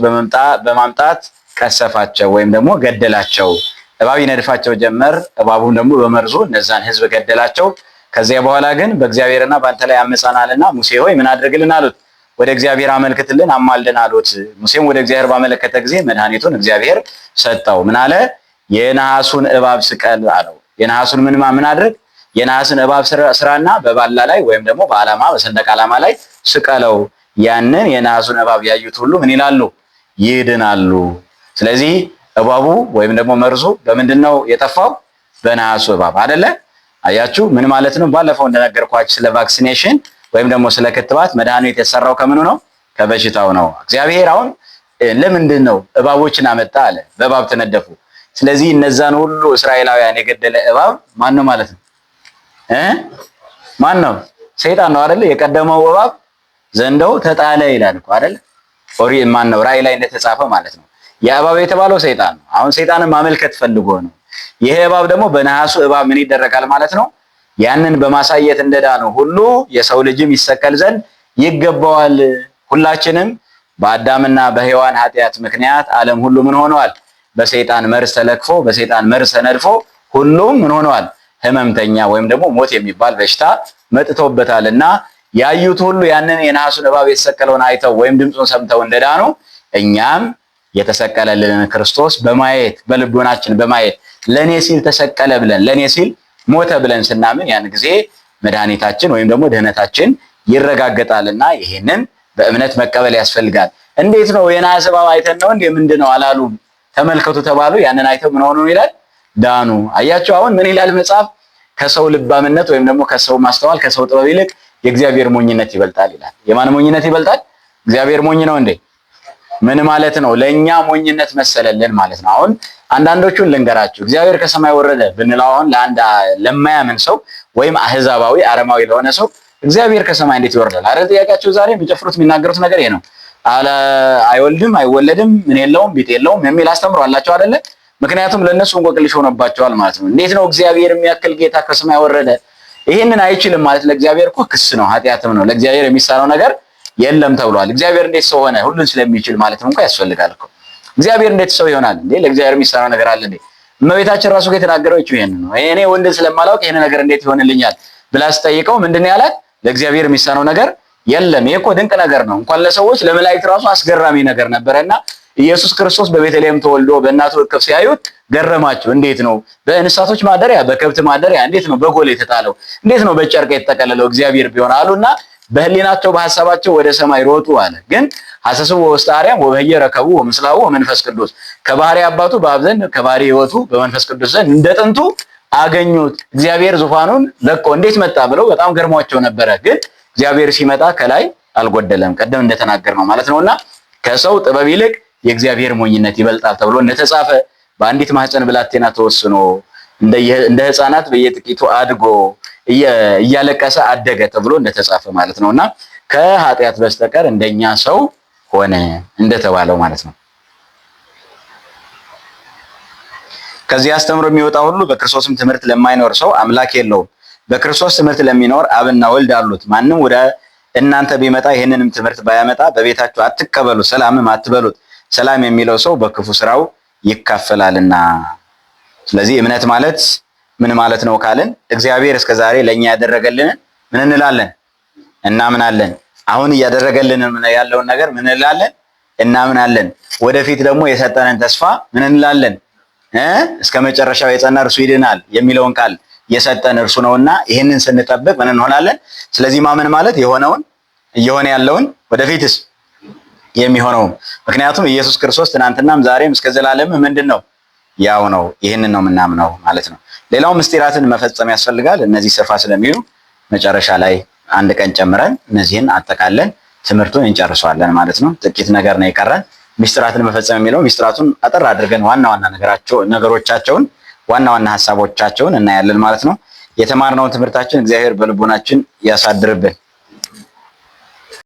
በማምጣት ቀሰፋቸው ወይም ደግሞ ገደላቸው። እባብ ይነድፋቸው ጀመር። እባቡም ደግሞ በመርዙ እነዛን ሕዝብ ገደላቸው። ከዚያ በኋላ ግን በእግዚአብሔርና በአንተ ላይ አመፃናልና ሙሴ ሆይ ምን አድርግልን አሉት። ወደ እግዚአብሔር አመልክትልን አማልደን አሉት። ሙሴም ወደ እግዚአብሔር ባመለከተ ጊዜ መድኃኒቱን እግዚአብሔር ሰጠው። ምን አለ? የነሐሱን እባብ ስቀል አለው። የነሐሱን ምን አድርግ? የነሐስን እባብ ስራና በባላ ላይ ወይም ደግሞ በዓላማ በሰንደቅ ዓላማ ላይ ስቀለው። ያንን የነሐሱን እባብ ያዩት ሁሉ ምን ይላሉ? ይድናሉ። ስለዚህ እባቡ ወይም ደግሞ መርዙ በምንድነው የጠፋው? በነሐሱ እባብ አይደለ? አያችሁ ምን ማለት ነው? ባለፈው እንደነገርኳችሁ ስለ ቫክሲኔሽን ወይም ደግሞ ስለ ክትባት መድኃኒት የተሰራው ከምኑ ነው? ከበሽታው ነው። እግዚአብሔር አሁን ለምንድን ነው እባቦችን አመጣ አለ? በእባብ ተነደፉ። ስለዚህ እነዛን ሁሉ እስራኤላውያን የገደለ እባብ ማን ነው ማለት ነው? ማን ነው? ሰይጣን ነው አይደል? የቀደመው እባብ ዘንዶው ተጣለ ይላል እኮ አይደል? ማን ነው? ራእይ ላይ እንደተጻፈ ማለት ነው። ያ እባብ የተባለው ሰይጣን ነው። አሁን ሰይጣንን ማመልከት ፈልጎ ነው። ይሄ እባብ ደግሞ በነሐሱ እባብ ምን ይደረጋል ማለት ነው? ያንን በማሳየት እንደዳነው ሁሉ የሰው ልጅም ይሰቀል ዘንድ ይገባዋል። ሁላችንም በአዳምና በሔዋን ኃጢአት ምክንያት ዓለም ሁሉ ምን ሆነዋል? በሰይጣን መርዝ ተለክፎ በሰይጣን መርዝ ተነድፎ ሁሉም ምን ሆነዋል? ህመምተኛ ወይም ደግሞ ሞት የሚባል በሽታ መጥቶበታልና ያዩት ሁሉ ያንን የነሐሱን እባብ የተሰቀለውን አይተው ወይም ድምፁን ሰምተው እንደዳኑ እኛም የተሰቀለልን ክርስቶስ በማየት በልቦናችን በማየት ለኔ ሲል ተሰቀለ ብለን ለኔ ሲል ሞተ ብለን ስናምን ያን ጊዜ መድኃኒታችን ወይም ደግሞ ድህነታችን ይረጋገጣልና ይሄንን በእምነት መቀበል ያስፈልጋል። እንዴት ነው? የነሐስ እባብ አይተን ነው እንዴ? ምንድነው አላሉም። ተመልከቱ ተባሉ። ያንን አይተው ምን ሆኑ ይላል? ዳኑ። አያችሁ አሁን ምን ይላል መጽሐፍ? ከሰው ልባምነት ወይም ደግሞ ከሰው ማስተዋል ከሰው ጥበብ ይልቅ የእግዚአብሔር ሞኝነት ይበልጣል ይላል። የማን ሞኝነት ይበልጣል? እግዚአብሔር ሞኝ ነው እንዴ? ምን ማለት ነው? ለኛ ሞኝነት መሰለልን ማለት ነው። አሁን አንዳንዶቹን ልንገራችሁ። እግዚአብሔር ከሰማይ ወረደ ብንለው አሁን ለአንድ ለማያምን ሰው ወይም አህዛባዊ አረማዊ ለሆነ ሰው እግዚአብሔር ከሰማይ እንዴት ይወርዳል? አረ ጥያቄያቸው ዛሬ የሚጨፍሩት የሚናገሩት ነገር ይሄ ነው። አይወልድም አይወለድም ምን የለውም ቢጥ የለውም የሚል አስተምሮ አላቸው አይደለ? ምክንያቱም ለነሱ እንቆቅልሽ ሆነባቸዋል ማለት ነው። እንዴት ነው እግዚአብሔር የሚያክል ጌታ ከሰማይ ወረደ? ይሄንን አይችልም ማለት ለእግዚአብሔር እኮ ክስ ነው፣ ኃጢአትም ነው። ለእግዚአብሔር የሚሳነው ነገር የለም ተብሏል። እግዚአብሔር እንዴት ሰው ሆነ? ሁሉን ስለሚችል ማለትም እንኳን ያስፈልጋል እኮ። እግዚአብሔር እንዴት ሰው ይሆናል እንዴ? ለእግዚአብሔር የሚሳነው ነገር አለ እንዴ? እመቤታችን ራሱ የተናገረው ይሄን ነው። እኔ ወንድ ስለማላውቅ ይሄን ነገር እንዴት ይሆንልኛል ብላ ስጠይቀው ምንድነው ያላት? ለእግዚአብሔር የሚሳነው ነገር የለም። ይሄ እኮ ድንቅ ነገር ነው። እንኳን ለሰዎች ለመላእክት ራሱ አስገራሚ ነገር ነበረና ኢየሱስ ክርስቶስ በቤተልሔም ተወልዶ በእናቱ እቅፍ ሲያዩት ገረማቸው። እንዴት ነው በእንስሳቶች ማደሪያ በከብት ማደሪያ እንዴት ነው በጎል የተጣለው? እንዴት ነው በጨርቅ የተጠቀለለው? እግዚአብሔር ቢሆን አሉና በህሊናቸው በሐሳባቸው ወደ ሰማይ ሮጡ አለ። ግን ሐሰስው ወውስተ አርያም ወበህየ ረከቡ ወምስላው ወመንፈስ ቅዱስ ከባህሪ አባቱ በአብ ዘንድ ከባህሪ ሕይወቱ በመንፈስ ቅዱስ ዘንድ እንደጥንቱ አገኙት። እግዚአብሔር ዙፋኑን ለቆ እንዴት መጣ ብለው በጣም ገርሟቸው ነበረ። ግን እግዚአብሔር ሲመጣ ከላይ አልጎደለም፣ ቀደም እንደተናገር ነው ማለት ነውና ከሰው ጥበብ ይልቅ የእግዚአብሔር ሞኝነት ይበልጣል ተብሎ እንደተጻፈ በአንዲት ማህፀን ብላቴና ተወስኖ እንደ ህፃናት በየጥቂቱ አድጎ እያለቀሰ አደገ ተብሎ እንደተጻፈ ማለት ነውና ከኃጢአት በስተቀር እንደኛ ሰው ሆነ እንደተባለው ማለት ነው። ከዚህ አስተምሮ የሚወጣ ሁሉ በክርስቶስም ትምህርት ለማይኖር ሰው አምላክ የለውም። በክርስቶስ ትምህርት ለሚኖር አብና ወልድ አሉት። ማንም ወደ እናንተ ቢመጣ ይህንንም ትምህርት ባያመጣ በቤታችሁ አትቀበሉ፣ ሰላምም አትበሉት። ሰላም የሚለው ሰው በክፉ ስራው ይካፈላልና። ስለዚህ እምነት ማለት ምን ማለት ነው ካልን እግዚአብሔር እስከዛሬ ለኛ ያደረገልን ምን እንላለን? እናምናለን። አሁን እያደረገልን ያለውን ነገር ምን እንላለን? እናምናለን። ወደፊት ደግሞ የሰጠንን ተስፋ ምን እንላለን? እስከ መጨረሻው የጸና እርሱ ይድናል የሚለውን ቃል የሰጠን እርሱ ነውና ይህንን ስንጠብቅ ምን እንሆናለን? ስለዚህ ማመን ማለት የሆነውን እየሆነ ያለውን ወደፊትስ የሚሆነው። ምክንያቱም ኢየሱስ ክርስቶስ ትናንትናም ዛሬም እስከ ዘላለም ምንድነው? ያው ነው። ይህንን ነው የምናምነው ማለት ነው። ሌላው ምስጢራትን መፈጸም ያስፈልጋል። እነዚህ ሰፋ ስለሚሉ መጨረሻ ላይ አንድ ቀን ጨምረን እነዚህን አጠቃለን ትምህርቱን እንጨርሰዋለን ማለት ነው። ጥቂት ነገር ነው የቀረን። ምስጢራትን መፈጸም የሚለው ምስጢራቱን አጠር አድርገን ዋና ነገሮቻቸውን ዋና ሐሳቦቻቸውን እናያለን ማለት ነው። የተማርነውን ትምህርታችን እግዚአብሔር በልቦናችን ያሳድርብን።